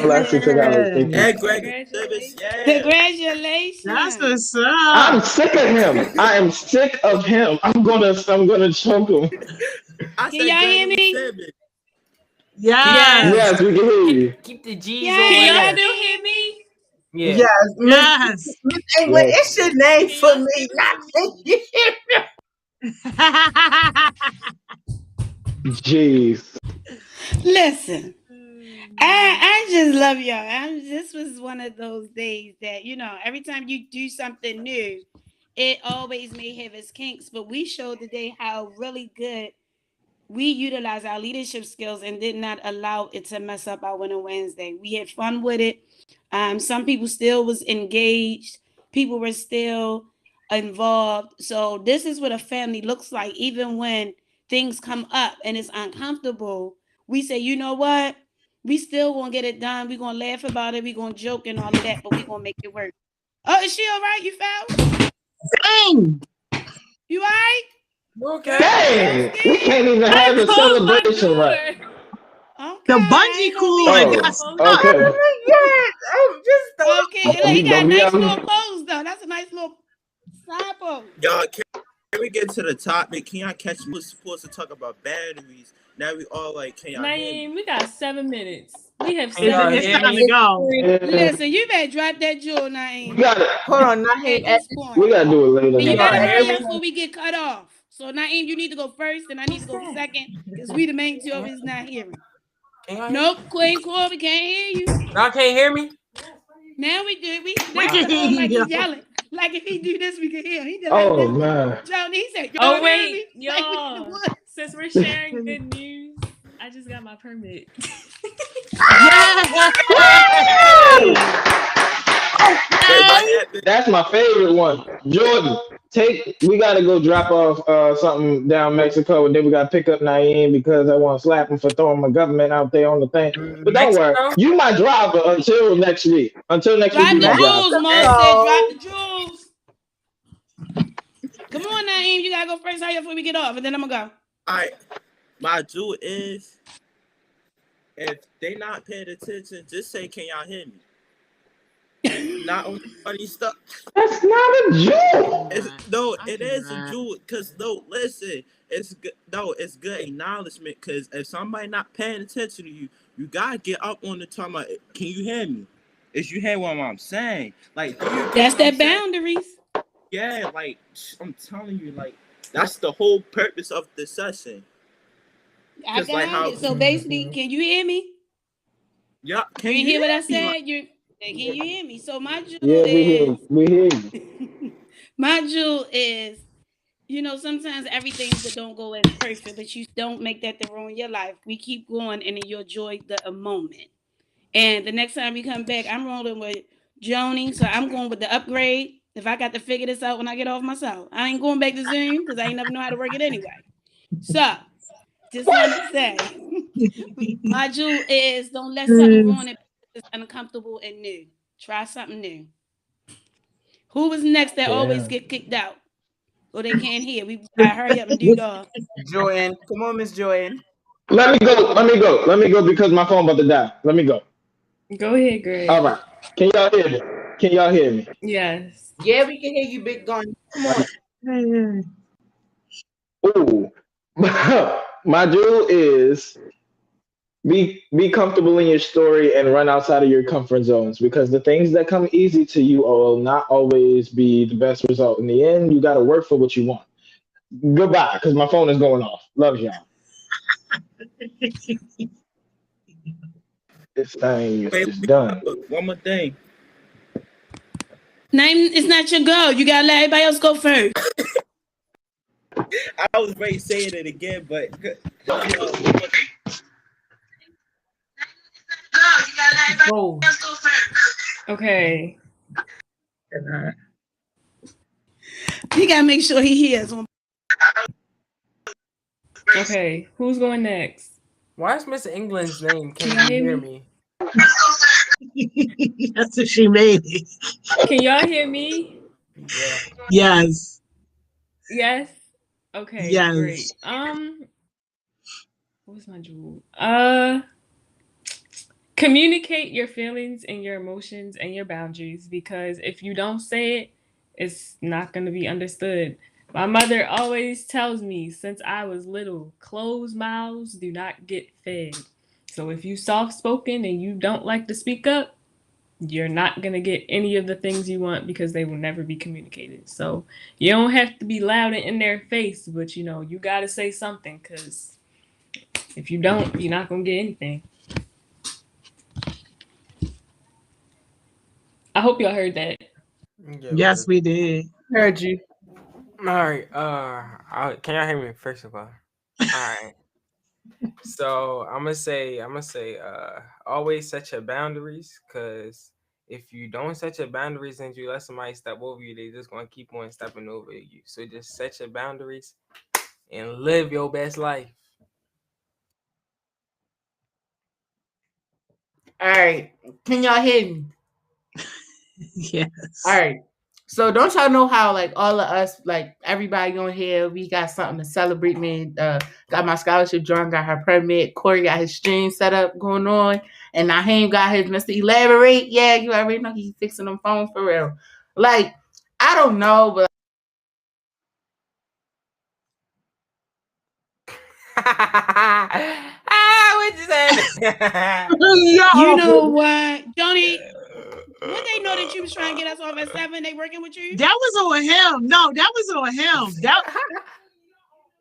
lasts until 6 hours. Thank you. Yeah, Greg. Congratulations. Yeah. Congratulations. That's what's up. I'm sick of him. I am sick of him. I'm gonna choke him. I Can y'all hear me? Yes. Yes, we can hear you. Keep the G's Yeah, on. y'all that. do hear me? Yeah. Yes, Yes. Miss England, Yes. it's your name for me, not you. Jeez. Listen, I just love y'all. This was one of those days that, you know, every time you do something new, it always may have its kinks, but we showed today how really good we utilize our leadership skills and did not allow it to mess up our Winter Wednesday. We had fun with it. Some people still was engaged. People were still involved. So this is what a family looks like. Even when things come up and it's uncomfortable, we say, you know what? We still gonna get it done. We're gonna laugh about it. We're gonna joke and all of that, but we're gonna make it work. Oh, is she all right? You found? Dang. You all right? Okay. Dang! We can't even have a celebration right. Okay. The bungee cord got stuck. Okay. Okay, look, he got Don't be nice out- little clothes though. That's a nice little sample. Y'all, can we get to the topic? Can y'all catch me? We're supposed to talk about batteries. Now we all like, can y'all hear me? Naeem, we got 7 minutes. We have It's 7 minutes. time to go. Listen, you better drop that jewel, Naeem. We gotta, Hold on, Naheem. At this point. we gotta do it later. And you now. better Yeah. hurry up before we get cut off. So Naeem, you need to go first, and I need to go second, because we the main two of us not hearing. Can y'all hear Nope, Queen Core, we can't hear you. me? Y'all can't hear me? Now we do. We can now hear it's like you. he's yelling. Like if he do this, we can hear him. He did Oh like this. man. Johnny, he said, Oh, "Y'all hear wait, me?" Like, we in the y'all. woods. Since we're sharing good news, I just got my permit. That's my favorite one. Jordan. We gotta go drop off something down Mexico, and then we gotta pick up Naeem because I want to slap him for throwing my government out there on the thing. But don't worry, Mexico? you my driver until next week. Until next week, Drop you the my driver. jewels, Mom said. Drop the jewels. Come on, Naeem. You gotta go first. Hurry up before we get off, and then I'm gonna go. All right, my jewel is if they not paying attention, just say, "Can y'all hear me?" Not on funny stuff. That's not a jewel. It is a jewel. Cause listen, it's good. No, it's good acknowledgement. Cause if somebody not paying attention to you, you gotta get up on the time. Like, can you hear me? Is you hear what I'm saying? Like, that's that boundaries. Yeah, like I'm telling you, like that's the whole purpose of the session. I got it. So basically, can you hear me? Yeah. Can you hear what I said? Can you hear me? So my jewel we hear you. My jewel is, sometimes everything don't go as perfect, but you don't make that the ruin your life. We keep going and then you enjoy the moment. And the next time you come back, I'm rolling with Joni, so I'm going with the upgrade. If I got to figure this out when I get off myself, I ain't going back to Zoom because I ain't never know how to work it anyway. So, just want to say, my jewel is don't let something ruin it. It's uncomfortable and new. Try something new. Who was next that always get kicked out? Or they can't hear. We gotta hurry up and do dog. Joanne, come on, Miss Joanne. Let me go because my phone about to die. Let me go. Go ahead, Greg. All right. Can y'all hear me? Yes. Yeah, we can hear you, Big Gun. Come on. Ooh. My jewel is be comfortable in your story and run outside of your comfort zones, because the things that come easy to you will not always be the best result. In the end, you got to work for what you want. Goodbye, because my phone is going off. Love y'all. This thing is done. One more thing. It's not your go. You gotta let everybody else go first. I was ready saying it again, but Okay. He gotta make sure he hears. Okay, who's going next? Why is Miss England's name? Can you hear me? That's what she made it. Can y'all hear me? Yeah. Yes. Yes. Okay. Yes. Great. What was my jewel? Communicate your feelings and your emotions and your boundaries, because if you don't say it, it's not going to be understood. My mother always tells me since I was little, closed mouths do not get fed. So if you soft-spoken and you don't like to speak up, you're not going to get any of the things you want because they will never be communicated. So you don't have to be loud and in their face, but you got to say something, because if you don't, you're not going to get anything. I hope y'all heard that. Yeah, Yes, we did. Heard you. All right. Can y'all hear me first of all? All right. So I'm gonna say, always set your boundaries, because if you don't set your boundaries and you let somebody step over you, they just gonna keep on stepping over you. So just set your boundaries and live your best life. All right. Can y'all hear me? Yes. All right. So don't y'all know how like all of us, like everybody on here, we got something to celebrate. Me, got my scholarship. Jordan got her permit. Corey got his stream set up going on, and Naheem got his Mr. Elaborate. Yeah, you already know he's fixing them phones for real. Like I don't know, but. What you saying? You know what, Johnny? When they know that you was trying to get us off at 7, they working with you? That was on him. No, that was on him.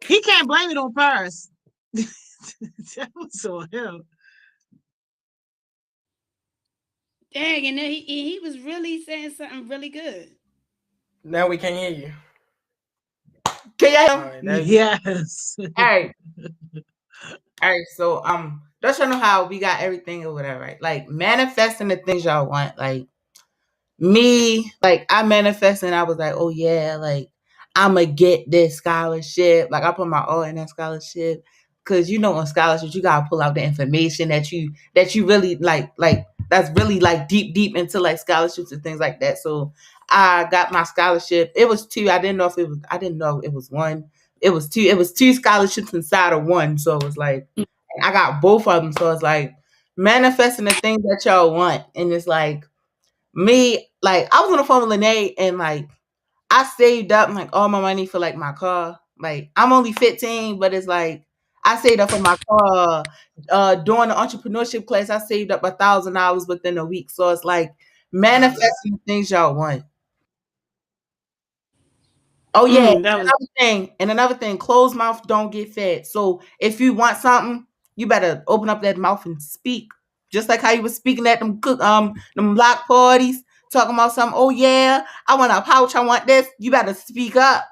He can't blame it on Paris. That was on him. Dang, and then he was really saying something really good. Now we can't hear you. Can y'all? Yes. All right. All right. So don't y'all know how we got everything or whatever, right? Like manifesting the things y'all want. Like me, like I manifested and I was like, oh yeah, like I'ma get this scholarship. Like I put my all in that scholarship. Cause on scholarships, you gotta pull out the information that you really like that's really like deep into like scholarships and things like that. So I got my scholarship. It was 2. I didn't know it was 1. It was 2. It was 2 scholarships inside of 1. So it was like I got both of them. So it's like manifesting the things that y'all want. And it's like me, like I was on the phone with Lene and like I saved up like all my money for like my car. Like I'm only 15, but it's like I saved up for my car. During the entrepreneurship class, I saved up $1,000 within a week. So it's like manifesting the things y'all want. Oh yeah, another thing, closed mouth don't get fed. So if you want something, you better open up that mouth and speak. Just like how you was speaking at them block parties, talking about something. Oh yeah, I want a pouch. I want this. You better speak up.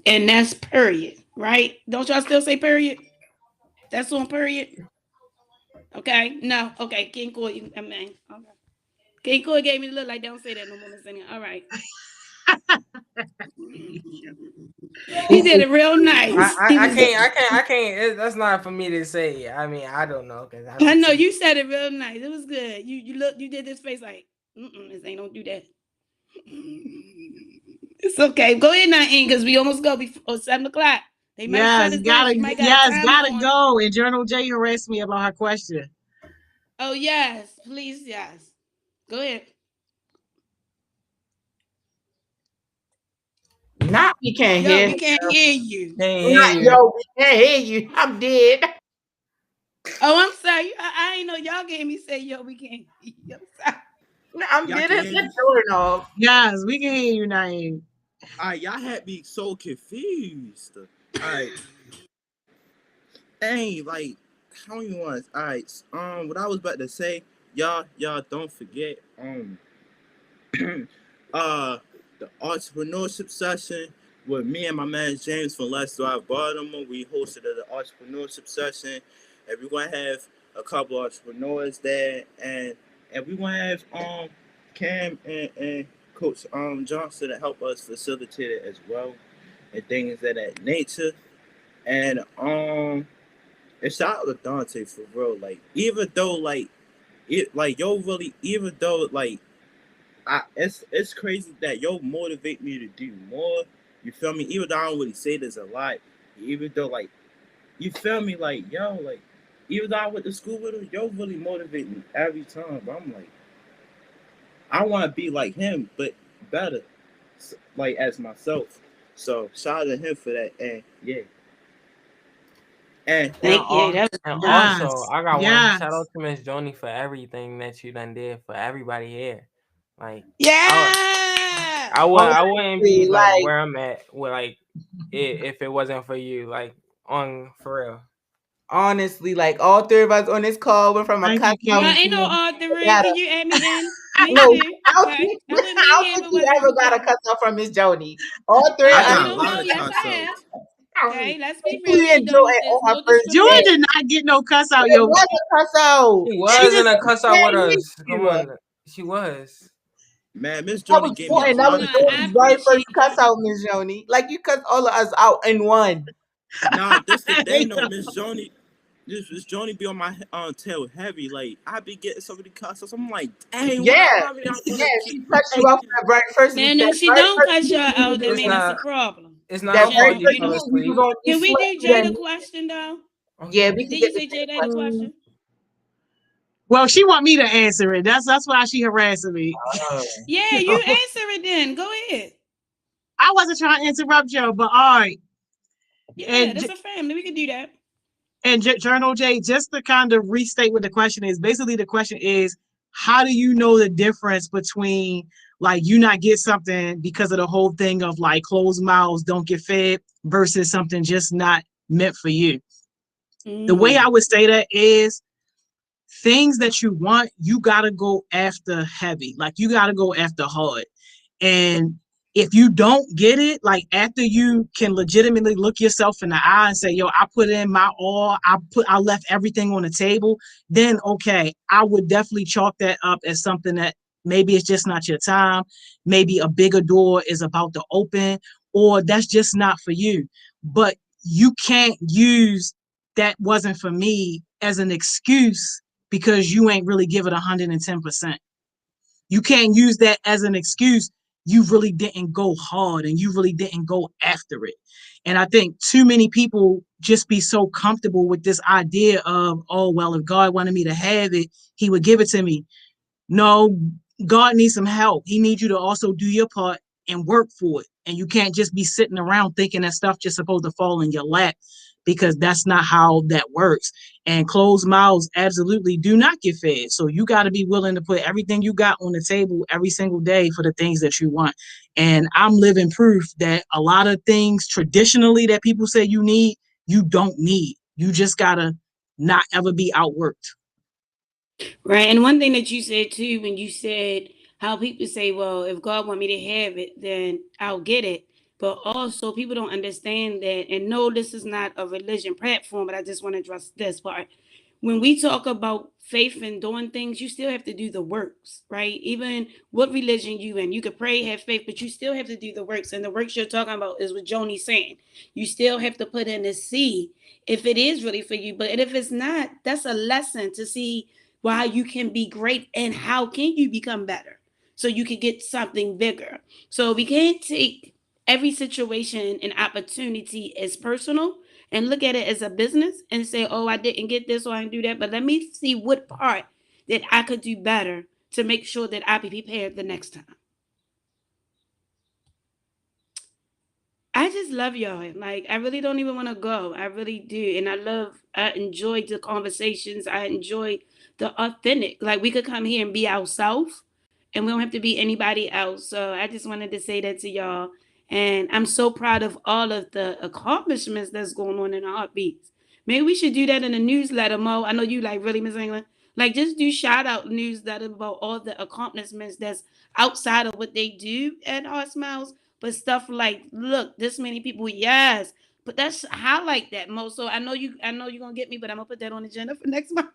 And that's period, right? Don't y'all still say period? That's on period. Okay, no, okay. King Coy, I mean, okay. King Coy gave me the look like don't say that no more. All right. He did it real nice. I can't. That's not for me to say. I mean, I don't know. I know you said it real nice. It was good. You did this face like, this ain't don't do that. It's okay. Go ahead now, Ian, because we almost go before 7:00. They might gotta go. And Journal J harassed me about her question. Oh yes, please, yes. Go ahead. Not we can't hear. We can't hear you. We can't hear you. I'm dead. Oh, I'm sorry. I ain't know y'all gave me say yo. We can't hear you. I'm dead. Yes, we can hear you now. All right, y'all had me so confused. All right. Dang, like, how many ones? All right. What I was about to say, y'all don't forget, the entrepreneurship session with me and my man James from Let's Drive Baltimore. We hosted the entrepreneurship session, and we're gonna have a couple of entrepreneurs there, and we're gonna have Cam and Coach Johnson to help us facilitate it as well, and things of that nature. And shout out to Dante for real. Like, even though it's crazy that yo motivate me to do more. You feel me? Even though I don't really say this a lot, even though like, you feel me? Like, yo, like, even though I went to school with him, yo really motivate me every time. But I'm like, I want to be like him, but better, like as myself. So shout out to him for that. And yeah. And also, I got one shout out to Miss Joni for everything that you done did for everybody here. Like, I wouldn't be like where I'm at with like if it wasn't for you, like for real. Honestly, like all 3 of us on this call went from a cut. Ain't no all 3. Can you add me in? No, I don't think you ever got a cuss out from Miss Joni. All 3 of us. Yes, I have. Okay, let's be real. Joy did not get no cuss out. It was a cuss out. She wasn't a cuss out with us. Come on, she was. Man, Miss Joni gave me that was Joni's very first cuss out, Miss Joni. Like you cussed all of us out in one. Nah, this the thing though, Miss Joni. Miss Joni be on my tail heavy. Like I be getting so many cuss outs. I'm like, dang. Yeah, she cussed you off that very first. Man, if she don't cuss you out, then that's a problem. It's not hard. Can we do Jay the question though? Yeah, we can. Did you say Jay the question? Well, she want me to answer it. That's why she harassing me. Yeah, you answer it then. Go ahead. I wasn't trying to interrupt you, but all right. Yeah, that's a family. We can do that. And Journal J, just to kind of restate what the question is, basically the question is, how do you know the difference between like you not get something because of the whole thing of like closed mouths don't get fed versus something just not meant for you? The way I would say that is things that you want, you got to go after heavy. Like you got to go after hard. And if you don't get it, like after you can legitimately look yourself in the eye and say, yo, I put in my all, I left everything on the table, then okay, I would definitely chalk that up as something that Maybe it's just not your time. Maybe a bigger door is about to open, or that's just not for you. But you can't use that wasn't for me as an excuse because you ain't really give it 110%. You can't use that as an excuse. You really didn't go hard and you really didn't go after it. And I think too many people just be so comfortable with this idea of, oh, well, if God wanted me to have it, he would give it to me. No, God needs some help. He needs you to also do your part and work for it. And you can't just be sitting around thinking that stuff just supposed to fall in your lap, because that's not how that works. And closed mouths absolutely do not get fed. So you got to be willing to put everything you got on the table every single day for the things that you want. And I'm living proof that a lot of things traditionally that people say you need, you don't need. You just got to not ever be outworked. Right. And one thing that you said too, when you said how people say, well, if God want me to have it, then I'll get it. But also people don't understand that, and no, this is not a religion platform, but I just want to address this part. When we talk about faith and doing things, you still have to do the works, right? Even what religion you in, you could pray, have faith, but you still have to do the works. And the works you're talking about is what Joni's saying. You still have to put in the seed if it is really for you. But if it's not, that's a lesson to see why you can be great and how can you become better so you can get something bigger. So we can't take every situation and opportunity as personal and look at it as a business and say, oh, I didn't get this or I didn't do that, but let me see what part that I could do better to make sure that I be prepared the next time. I just love y'all. Like, I really don't even want to go. I really do. And I enjoyed the conversations. I enjoyed the authentic. Like, we could come here and be ourselves and we don't have to be anybody else. So I just wanted to say that to y'all. And I'm so proud of all of the accomplishments that's going on in Heartbeats. Maybe we should do that in a newsletter, Mo. I know you like really, Miss England. Like, just do shout out newsletter about all the accomplishments that's outside of what they do at Heart Smiles. But stuff like, look, this many people, yes. But that's highlight that, Mo. So I know you're gonna get me, but I'm gonna put that on the agenda for next month.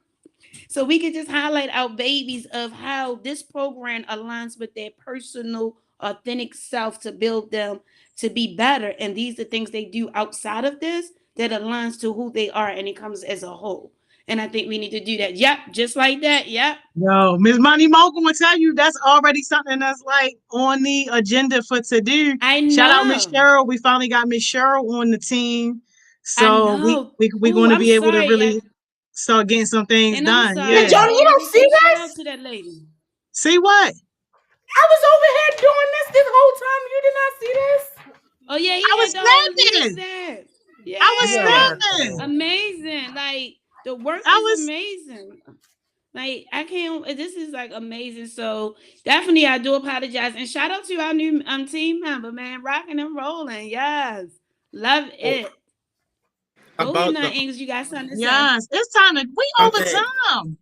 So we can just highlight our babies of how this program aligns with their personal, authentic self to build them to be better. And these are things they do outside of this that aligns to who they are, and it comes as a whole. And I think we need to do that. Yep, just like that. Yep. No, Ms. Money Mocha will tell you that's already something that's like on the agenda for to do. I know. Shout out Miss Cheryl. We finally got Miss Cheryl on the team. So we're going to be able to really start getting some things done. Yeah. Hey, Johnny, you don't see this? Shout out to that lady. See what? I was over here doing this whole time. You did not see this? Oh yeah, I was snapping. Yeah, I was snapping. Amazing. Like the work is amazing. Like I can't. This is like amazing. So definitely, I do apologize and shout out to our new team member, man, rocking and rolling. Yes, love it. About the Ings, you got something to say? Yes, it's time to. We over time.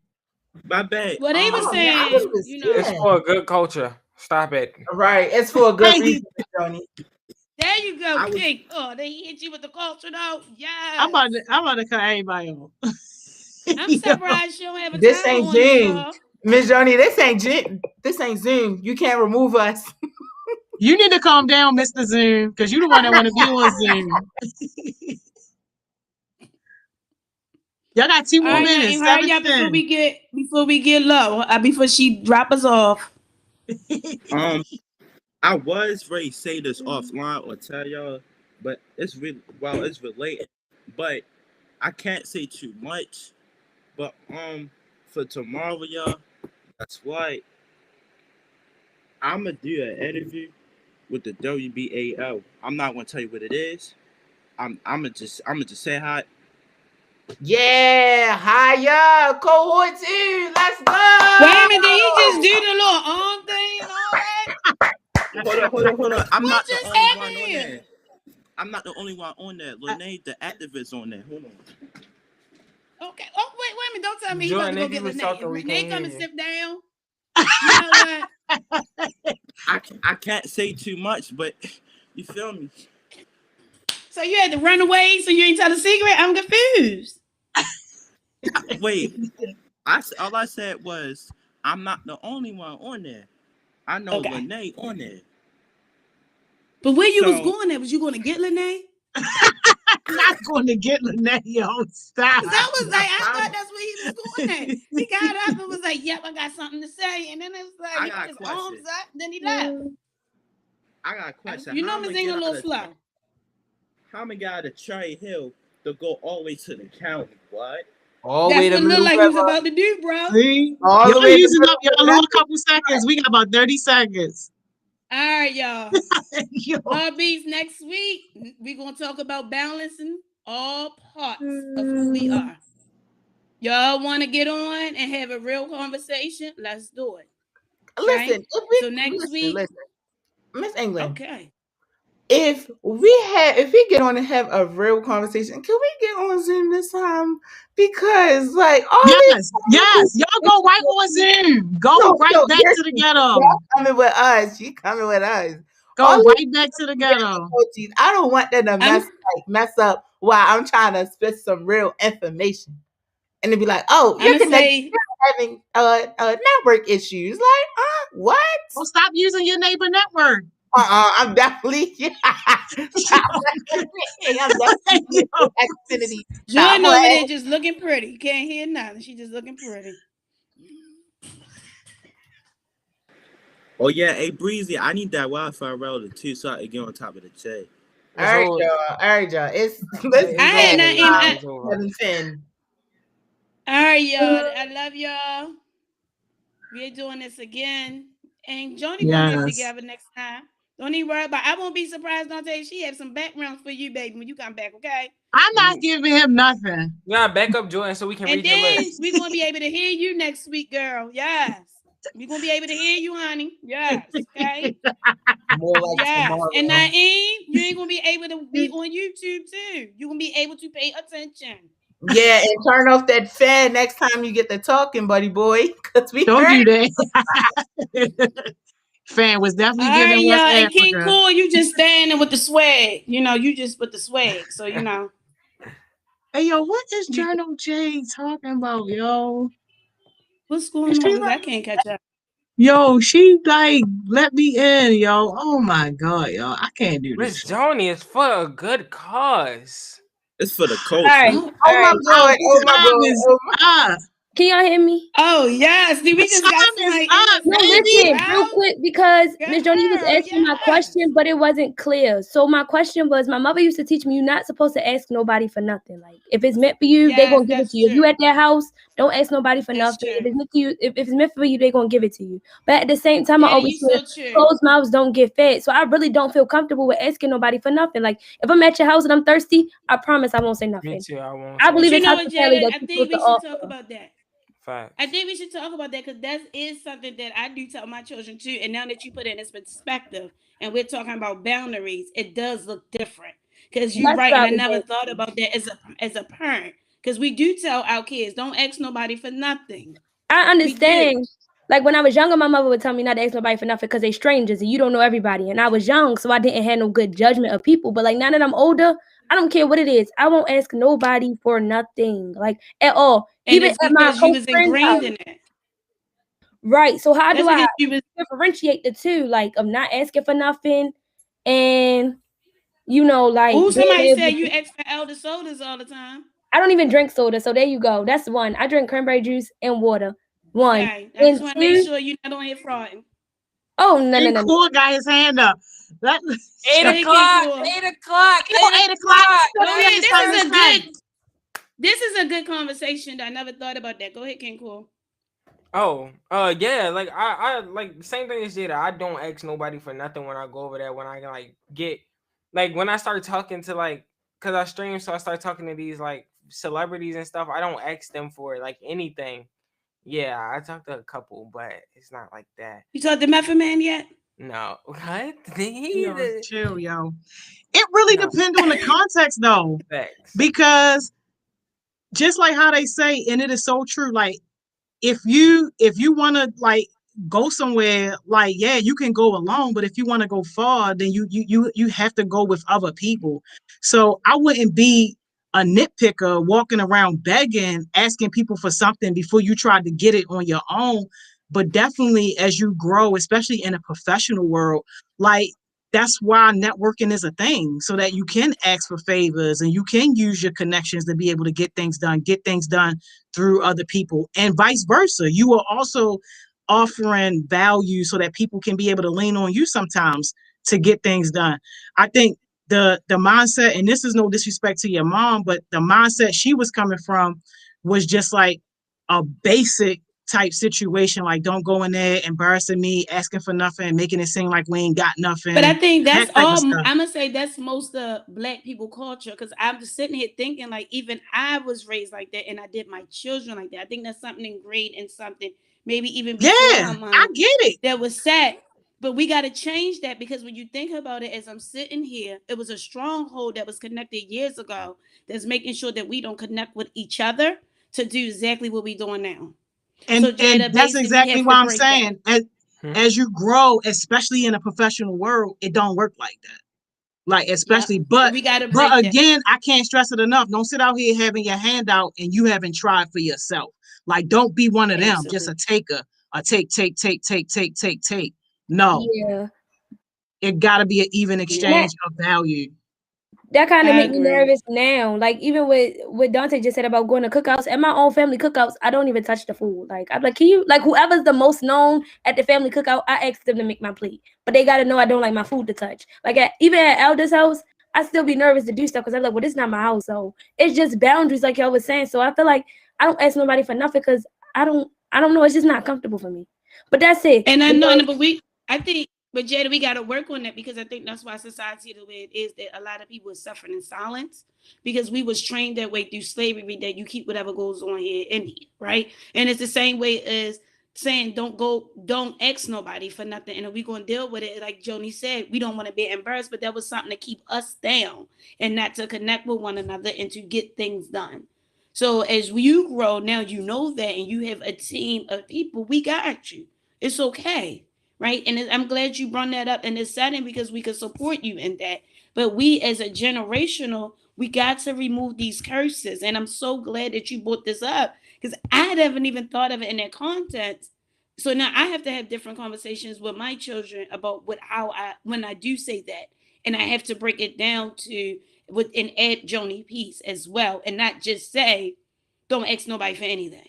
My bad. Well, they were saying, it's for a good culture. Stop it. Right, it's for a good reason, Johnny. There you go, King. Oh, they hit you with the culture though. Yeah. I'm about to cut everybody off. I'm surprised you don't have a This ain't Zoom. Miss Johnny, this ain't Zoom. You can't remove us. You need to calm down, Mr. Zoom, because you're the one that want to be on Zoom. Y'all got 2 more minutes. Hurry up before we get low. Before she drop us off. I was ready to say this offline or tell y'all, but it's related. But I can't say too much. But for tomorrow, y'all, that's why I'm gonna do an interview with the WBAL. I'm not gonna tell you what it is. I'm gonna just say hi. Yeah, hiya, cohort 2. Let's go. Wait a minute, did he just do the little arm thing and all that? Hold on. I'm not the only one on there. I'm not the only one on there. Lene, the activist on there. Hold on. Okay. Oh, wait a minute. Don't tell me you about to go get Lene. Lene, come and sit down. You know what? I can't say too much, but you feel me? So you had to run away so you ain't tell a secret? I'm confused. Wait. All I said was I'm not the only one on there. I know Okay. Lene on there. But where you was So- going at? Was you going to get Lene? Not going to get Lene, yo. Stop. 'Cause I was like, I thought that's where he was going at. He got up and was like, "Yep, I got something to say," and then it was like I he got put a his question. arms up, then he left. I got a question. You know, How Miss I'ma England a get little out of- slow. How am I get out of Cherry Hill to go all the way to the county? What? All the That's way to what it looked Middle like you was River. about to do, bro. See? All the Y'all way to using Middle up y'all River. little couple seconds. We got about 30 seconds. All right, y'all. Yo. Hobbies next week. We're gonna talk about balancing all parts of who we are. Y'all want to get on and have a real conversation? Let's do it. Listen, if we, So next week- listen, Miss England. Okay. If we get on and have a real conversation, can we get on Zoom this time? Because like all Yes, y'all go right on Zoom. Go right back to the ghetto. Y'all coming with us. She coming with us. Go All right back to the ghetto. these- I don't want them to mess up while I'm trying to spit some real information. And they'd be like, "Oh, you're having network issues." Like, what? Well, stop using your neighbor network. I'm definitely. I'm definitely Xfinity. Jordan over there just looking pretty. You can't hear nothing. She just looking pretty. Oh yeah, hey Breezy, I need that Wi-Fi router too, so I can get on top of the J. All right, y'all. It's I ain't not even 7:10. All right, y'all. I love y'all. We're doing this again. And Joni gonna get it Yes. together next time. Don't even worry about it. I won't be surprised, Dante. She have some backgrounds for you, baby, when you come back, okay? I'm not giving him nothing. Yeah, back up Jordan so we can And read your then list. we're gonna be able to hear you next week, girl. Yes. We're gonna be able to hear you, honey. Yes. Okay. More like Yes. tomorrow. And Naeem, you ain't gonna be able to be on YouTube too. You're gonna be able to pay attention. Yeah, and turn off that fan next time you get the talking, buddy boy. Cause we Don't heard do that. Fan was definitely All right, giving y'all. West And King Africa. Cool, you just standing with the swag. You know, you just with the swag. So you know. Hey yo, what is Journal J talking about, yo? What's going on? 'Cause I can't catch up. Yo, she like let me in, yo. Oh my god, yo. I can't do Miss this. Joni is for a good cause. It's for the culture. All right. Oh my god! Oh my Time god! is Oh my up. Can y'all hear me? Oh yes, we just got Time is somebody. up, No, baby. listen, real quick, because Miss Joni, you was Girl, asking my yes. question, but it wasn't clear. So my question was, my mother used to teach me you're not supposed to ask nobody for nothing. Like, if it's meant for you, they're Yes, gonna give it that's to you. If you true. at their house, don't ask nobody for That's nothing. true. If it's meant to you, if it's meant for you, they're gonna give it to you. But at the same time, I Yeah, always you hear so true. closed mouths don't get fed. So I really don't feel comfortable with asking nobody for nothing. Like, if I'm at your house and I'm thirsty, I promise I won't say nothing. Me too. I won't. I say believe You it's know what, hospitality Jada? that I you're think we supposed should to talk offer. about that. Facts. I think we should talk about that because that is something that I do tell my children too. And now that you put it in this perspective, and we're talking about boundaries, it does look different. Because you're That's right, what I and I was never saying. thought about that as a parent. Because we do tell our kids, don't ask nobody for nothing. I understand. Like when I was younger, my mother would tell me not to ask nobody for nothing because they strangers and you don't know everybody. And I was young, so I didn't have no good judgment of people. But like now that I'm older, I don't care what it is. I won't ask nobody for nothing, like at all. And Even it's at my because you close was friend's ingrained house. in it. Right. So how That's do I because you was differentiate the two? Like of not asking for nothing and like Ooh, being somebody able said to- you ask for elder sodas all the time. I don't even drink soda, so there you go. That's one. I drink cranberry juice and water. One. Okay. I And just want to make two, sure you're not on here frauding. oh no. King Cool got his hand up. That, 8 o'clock. 8 o'clock. Yo, 8 o'clock. Go Let me ahead. understand. This is a good conversation. I never thought about that. Go ahead, King Cool. Oh, yeah, like I like same thing as Jada. I don't ask nobody for nothing when I go over there. When I like get like when I start talking to like, cause I stream, so I start talking to these like celebrities and stuff. I don't ask them for like anything. Yeah, I talked to a couple, but it's not like that. You talked to Method Man yet? No, what? Yo, chill, yo. It really depends on the context, though, Facts. because just like how they say, and it is so true. Like, if you want to like go somewhere, like yeah, you can go alone, but if you want to go far, then you have to go with other people. So I wouldn't be a nitpicker walking around begging, asking people for something before you tried to get it on your own. But definitely as you grow, especially in a professional world, like that's why networking is a thing, so that you can ask for favors and you can use your connections to be able to get things done through other people, and vice versa. You are also offering value so that people can be able to lean on you sometimes to get things done. I think the mindset, and this is no disrespect to your mom, but the mindset she was coming from was just like a basic type situation, like don't go in there embarrassing me, asking for nothing, making it seem like we ain't got nothing. But I think that's that type of all. stuff. I'm gonna say that's most of Black people culture, because I'm just sitting here thinking like even I was raised like that, and I did my children like that. I think that's something ingrained in something, maybe even before Yeah, my mom. I get it. That was sad. But we got to change that, because when you think about it, as I'm sitting here, it was a stronghold that was connected years ago that's making sure that we don't connect with each other to do exactly what we're doing now. And So Jada, that's basically, we exactly have what to I'm break that. saying. As you grow, especially in a professional world, it don't work like that. Like especially, So we got to break but that. again, I can't stress it enough. Don't sit out here having your hand out and you haven't tried for yourself. Like don't be one of them, just a taker, a take. No, Yeah. it got to be an even exchange of value. That kind of I make me agree. nervous now. Like even with what Dante just said about going to cookouts, at my own family cookouts, I don't even touch the food. Like I'm like, can you, like whoever's the most known at the family cookout, I ask them to make my plate. But they gotta know I don't like my food to touch. Like even at Elder's house, I still be nervous to do stuff because I'm like, well, this is not my house. So it's just boundaries, like y'all was saying. So I feel like I don't ask nobody for nothing because I don't know. It's just not comfortable for me. But that's it. And I know, but I think, but Jada, we got to work on that, because I think that's why society the way it is, that a lot of people are suffering in silence, because we was trained that way through slavery, that you keep whatever goes on here in here, right? And it's the same way as saying don't ask nobody for nothing, and if we're going to deal with it, like Joni said, we don't want to be embarrassed, but that was something to keep us down and not to connect with one another and to get things done. So as you grow, now you know that, and you have a team of people, we got you. It's okay, right? And I'm glad you brought that up in this setting, because we can support you in that. But we as a generational, we got to remove these curses. And I'm so glad that you brought this up, because I haven't even thought of it in that context. So now I have to have different conversations with my children about when I do say that. And I have to break it down to and add Joni piece as well, and not just say, don't ask nobody for anything.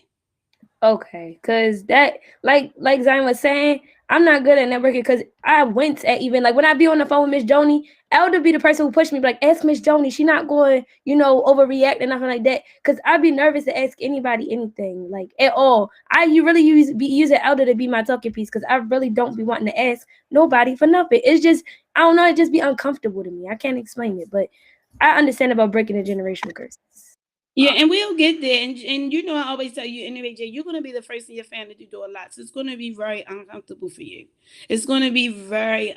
Okay, because that, like Zion was saying, I'm not good at networking because I wince at even, like, when I be on the phone with Miss Joni, Elder be the person who pushed me, like, ask Miss Joni. She not going, overreact and nothing like that, because I be nervous to ask anybody anything, like, at all. You really using Elder to be my talking piece, because I really don't be wanting to ask nobody for nothing. It's just, I don't know, it just be uncomfortable to me. I can't explain it, but I understand about breaking the generational curses. Yeah, and we'll get there. And I always tell you, anyway, Jay, you're going to be the first in your family to do a lot. So it's going to be very uncomfortable for you. It's going to be very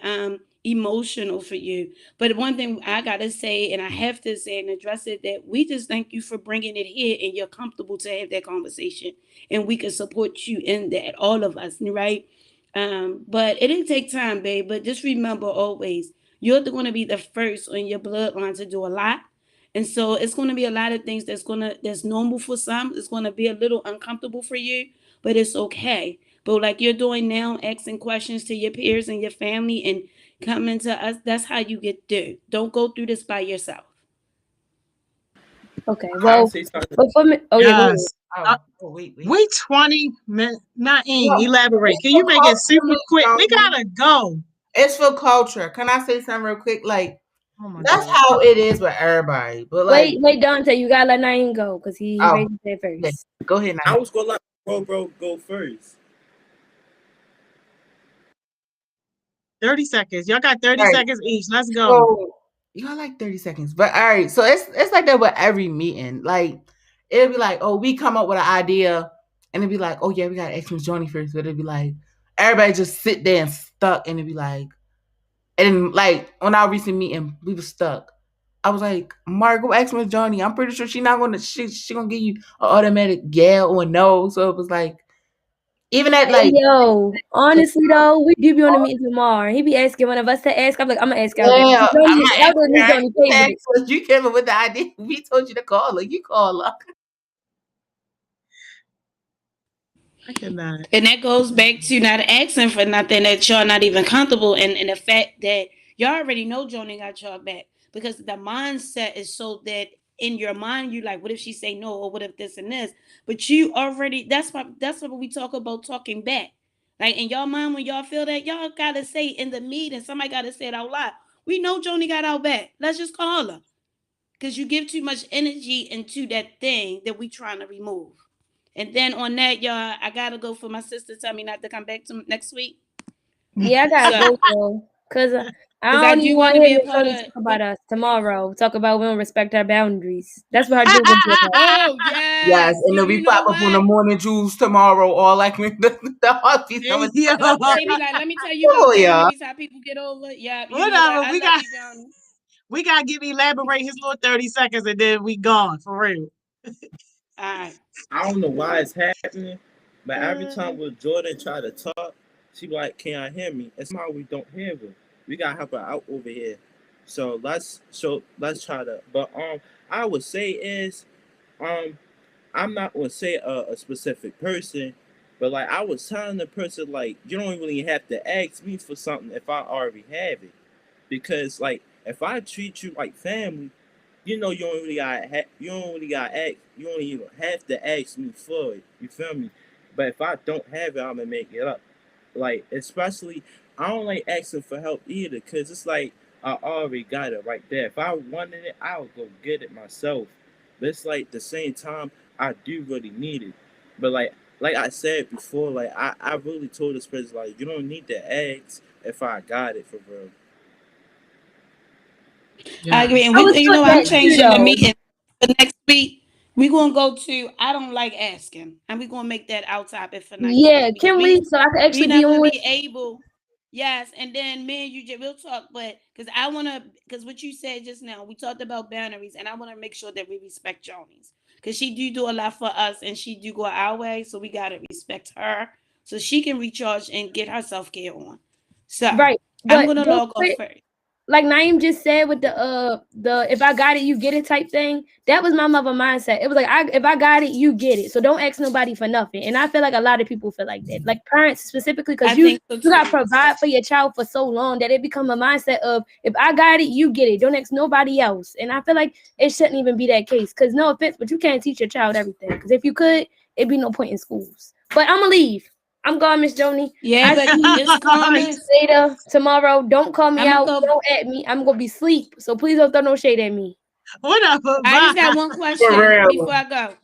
emotional for you. But one thing I got to say, and I have to say and address it, that we just thank you for bringing it here, and you're comfortable to have that conversation. And we can support you in that, all of us, right? But it'll take time, babe. But just remember always, you're going to be the first on your bloodline to do a lot. And so it's going to be a lot of things that's normal for some. It's going to be a little uncomfortable for you, but it's okay. But like you're doing now, asking questions to your peers and your family and coming to us, that's how you get through. Don't go through this by yourself. Okay, well, for me, yes. Wait. We 20 minutes. Elaborate. Can you make it super quick? We gotta go. It's for culture. Can I say something real quick? Like, that's God. how it is with everybody. But like, wait, Dante, you gotta let Naeem go because he raised it first. Yeah. Go ahead, Naeem. I was gonna let bro go first. 30 seconds. Y'all got 30 seconds each. Let's go. So, you got like 30 seconds. But all right. So it's like that with every meeting. Like, it'll be like, oh, we come up with an idea, and it'll be like, oh yeah, we gotta ask Miss Joni first. But it'll be like, everybody just sit there and stuck, and it'll be like, and like on our recent meeting, we were stuck. I was like, Mark, go ask Miss Joni. I'm pretty sure she's not gonna she gonna give you an automatic yeah or no. So it was like, even at like, yo, honestly though, we do be on the meeting tomorrow. He be asking one of us to ask. I'm like, I'm gonna ask yeah, Elder. You came up with the idea. We told you to call her. You call her. I cannot. And that goes back to not asking for nothing that y'all not even comfortable in, and the fact that y'all already know Joni got y'all back, because the mindset is so that in your mind you like, what if she say no, or what if this and this? But you already, that's what we talk about, talking back. Like in y'all mind, when y'all feel that, y'all gotta say in the meeting, somebody gotta say it out loud. We know Joni got our back. Let's just call her. Because you give too much energy into that thing that we trying to remove. And then on that, y'all, I gotta go for my sister. Tell me not to come back to next week. Yeah, I gotta go though, cause I don't do even want want to to be hear a Miss part Tony of. talk about us tomorrow. Talk about we don't respect our boundaries. That's what I do with you. Oh yes, Yes, and then we you pop know up on the what? morning juice tomorrow, all like the heartbeat. Hey, yo. They be like, let me tell you Oh, about yeah. boundaries, how people get over. Yeah, you know what? Whatever. I We love got. you, Johnny. We gotta give elaborate his little 30 seconds, and then we gone for real. All right. I don't know why it's happening, but every time when Jordan try to talk, she be like, "Can I hear me?" And somehow we don't hear her. We gotta help her out over here. So let's try to. But I would say is I'm not gonna say a specific person, but like I was telling the person, like, you don't really have to ask me for something if I already have it, because like if I treat you like family, you know, you don't really you don't even have to ask me for it. You feel me? But if I don't have it, I'm gonna make it up. Like, especially, I don't like asking for help either, cause it's like I already got it right there. If I wanted it, I would go get it myself. But it's like the same time, I do really need it. But like I said before, like I really told this person, like, you don't need to ask if I got it for real. I agree. And I was you put know, I'm that too changing the though. meeting for next week. We're gonna go to I don't like asking, and we're gonna make that our topic for next Yeah, week, because can we? So I can we actually not be gonna on. be able. Yes, and then me and you we'll talk, but because what you said just now, we talked about boundaries, and I want to make sure that we respect Joni's, because she do a lot for us, and she do go our way, so we gotta respect her so she can recharge and get her self care on. So Right, I'm but gonna real log off quick, first. like Naeem just said with the if I got it, you get it type thing. That was my mother mindset. It was like if I got it, you get it. So don't ask nobody for nothing. And I feel like a lot of people feel like that, like parents specifically, because I you think so you got to too. provide for your child for so long that it become a mindset of if I got it, you get it. Don't ask nobody else. And I feel like it shouldn't even be that case. Because no offense, but you can't teach your child everything. Because if you could, it'd be no point in schools. But I'm gonna leave. I'm gone, Miss Joni. Yeah, but it's comments. Later tomorrow. Don't call me I'm gonna out. go. Don't at me. I'm gonna be asleep. So please don't throw no shade at me. Whatever. I just got Bye. one For question real. before I go.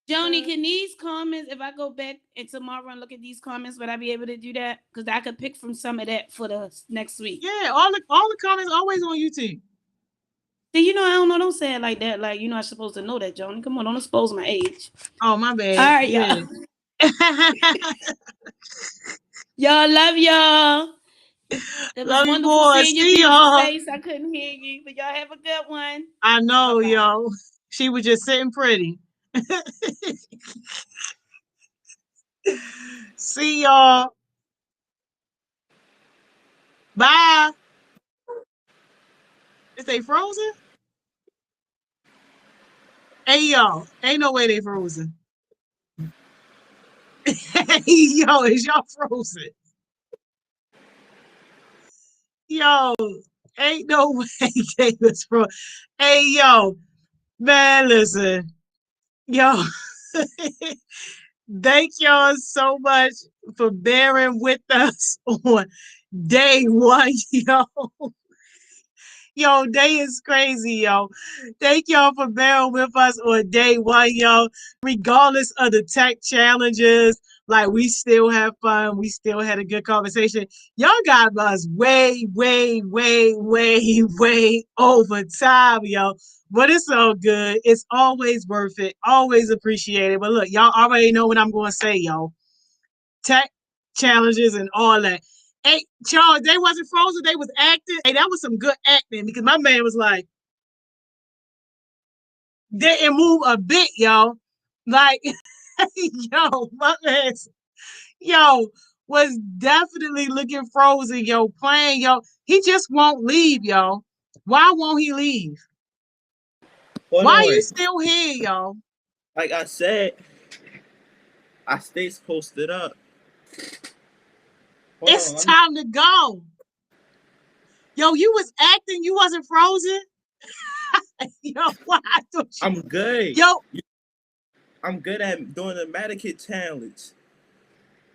Joni, can these comments, if I go back and tomorrow and look at these comments, would I be able to do that? Because I could pick from some of that for the next week. Yeah, all the comments always on YouTube. See, you know, I don't know. Don't say it like that. Like, you know, I'm supposed to know that, Joni. Come on, don't expose my age. Oh, my bad. All right, Yeah. Y'all, love y'all. It was Love you wonderful more. seeing your See beautiful y'all. face. I couldn't hear you, but y'all have a good one. I know, Bye-bye. yo. She was just sitting pretty. See y'all. Bye. Is they frozen? Hey, yo. Ain't no way they frozen. Hey, yo, is y'all frozen? Yo, ain't no way they was frozen. Hey, yo. Man, listen. Yo. Thank y'all so much for bearing with us on day one, yo. Yo, day is crazy, yo. Thank y'all for bearing with us on day one, yo. Regardless of the tech challenges, like we still have fun. We still had a good conversation. Y'all got us way, way, way, way, way over time, yo. But it's all good. It's always worth it. Always appreciated. But look, y'all already know what I'm going to say, yo. Tech challenges and all that. Hey, Charles, they wasn't frozen. They was acting. Hey, that was some good acting because my man was like, didn't move a bit, yo. Like, yo, my man, yo, was definitely looking frozen, yo, playing, yo. He just won't leave, yo. Why won't he leave? Hold Why on. you still here, yo? Like I said, I stays posted up. It's time to go. Yo, you was acting. You wasn't frozen. Yo, why? I'm good. Yo, I'm good at doing the Medikit challenge.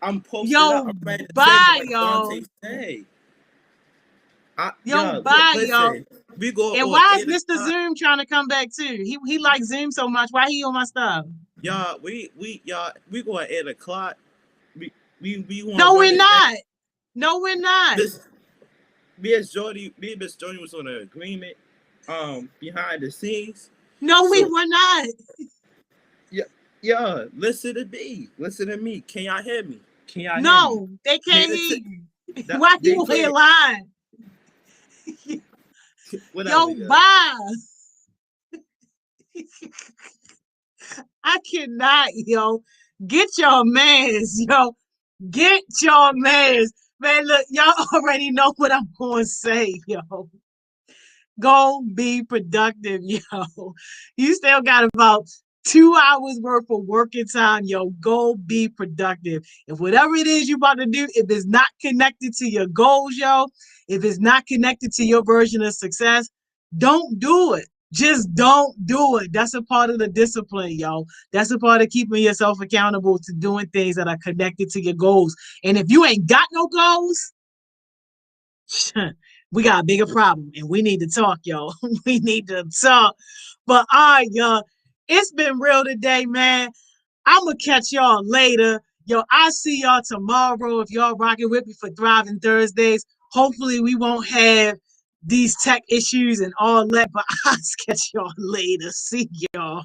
I'm posted yo, up. I'm ready to bye, like yo. Dante say. Yo, bye, yo. We go. And why is Mr. Zoom trying to come back too? He likes Zoom so much. Why he on my stuff? Y'all, we go at 8 o'clock. We No, we're not. No, we're not. Me and Miss Jody was on an agreement behind the scenes. No, we were not. Yeah, listen to me. Listen to me. Can y'all hear me? Can y'all No, hear me? they can't hear you. Why you on your line? Yo, bye. I cannot, yo. Get your mans, yo. Get your mans. Man, look, y'all already know what I'm going to say, yo. Go be productive, yo. You still got about 2 hours worth of working time, yo. Go be productive. If whatever it is you're about to do, if it's not connected to your goals, yo, if it's not connected to your version of success, don't do it. Just don't do it. That's a part of the discipline, yo. That's a part of keeping yourself accountable to doing things that are connected to your goals. And if you ain't got no goals, we got a bigger problem and we need to talk, yo. We need to talk. But all right, y'all. It's been real today, man. I'm going to catch y'all later. Yo, I'll see y'all tomorrow if y'all rocking with me for Thriving Thursdays. Hopefully we won't have these tech issues and all that, but I'll catch y'all later. See y'all.